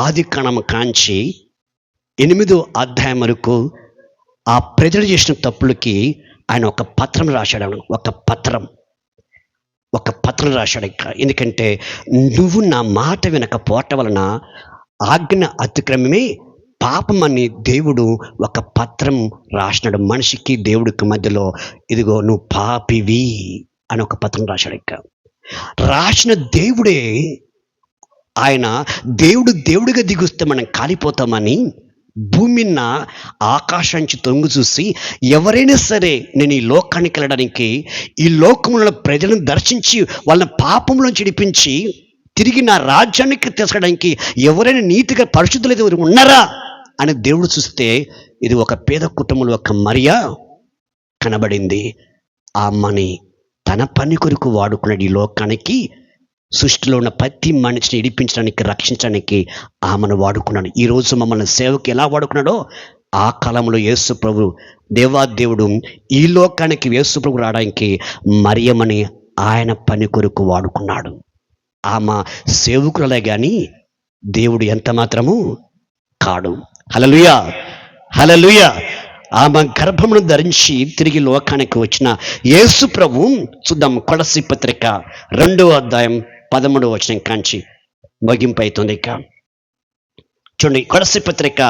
ఆది కాండం కాంచి 8వ అధ్యాయం వరకు ఆ ప్రజలు చేసిన తప్పులకి ఆయన ఒక పత్రం రాశాడు. ఒక పత్రం రాశాడు. ఎందుకంటే నువ్వు నా మాట వినకపోవటం వలన ఆజ్ఞ అతిక్రమమే పాపం అని దేవుడు ఒక పత్రం రాసినాడు. మనిషికి దేవుడికి మధ్యలో, ఇదిగో నువ్వు పాపివి అని ఒక పత్రం రాశాడు. రాసిన దేవుడే ఆయన దేవుడిగా దిగుస్తే మనం కాలిపోతామని భూమిన్న ఆకాశానికి తొంగు చూసి, ఎవరైనా సరే నేను ఈ లోకానికి వెళ్ళడానికి, ఈ లోకంలో ప్రజలను దర్శించి వాళ్ళ పాపంలోంచి విడిపించి తిరిగి నా రాజ్యానికి తీసుకెళ్ళడానికి ఎవరైనా నీతిగా పరిశుద్ధులు ఎవరు ఉన్నారా అని దేవుడు చూస్తే, ఇది ఒక పేద కుటుంబంలో ఒక మరియా కనబడింది. ఆ అమ్మని తన పని కొరకు వాడుకున్నాడు. ఈ లోకానికి, సృష్టిలో ఉన్న ప్రతి మనిషిని ఇడిపించడానికి, రక్షించడానికి ఆమెను వాడుకున్నాడు. ఈరోజు మమ్మల్ని సేవకి ఎలా వాడుకున్నాడో ఆ కాలంలో యేసు ప్రభు దేవాదేవుడు ఈ లోకానికి యేసు ప్రభు రావడానికి మరియమ్మని ఆయన పని కొరకు వాడుకున్నాడు. ఆమె సేవకులే కానీ దేవుడు ఎంత మాత్రము కాడు. హల్లెలూయా, హల్లెలూయా. ఆమె గర్భమును ధరించి తిరిగి లోకానికి వచ్చిన యేసు ప్రభు చూద్దాం. కొలస్సీ పత్రిక 2వ అధ్యాయం 13వ వచనం కాంచి ముగింపు అవుతుంది. ఇక చూడండి, కొలస్సీ పత్రిక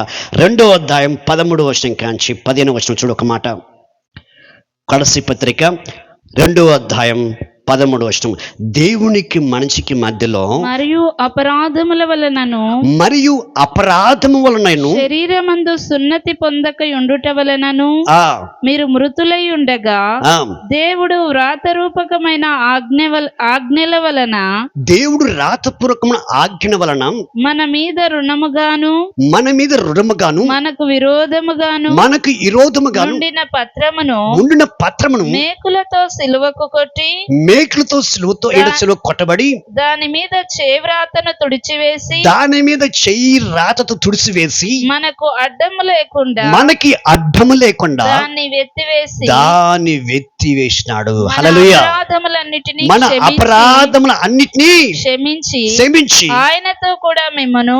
2వ అధ్యాయం 13వ వచనం కాంచి 15వ వచనం చూడు ఒక మాట. కొలస్సీ పత్రిక 2వ అధ్యాయం 13వ వచనం, దేవునికి మనిషికి మధ్యలో మరియు అపరాధముల వలనను శరీరమందు సున్నతి పొందక ఉండుట వలనను మీరు మృతులై ఉండగా దేవుడు వ్రాతరూపకమైన ఆజ్ఞల వలన మన మీద రుణముగాను మనకు విరోధముగాను ఉండిన పత్రమును మేకులతో సిలువకు కొట్టి, మేకులతో సిలువతో కొట్టబడి దాని మీద చెయ్యి రాతతో తుడిచివేసి మనకి అడ్డము లేకుండా దాన్ని వెత్తివేసినాడు. హల్లెలూయా. మన అపరాధముల అన్నిటినీ క్షమించి ఆయనతో కూడా మిమ్మను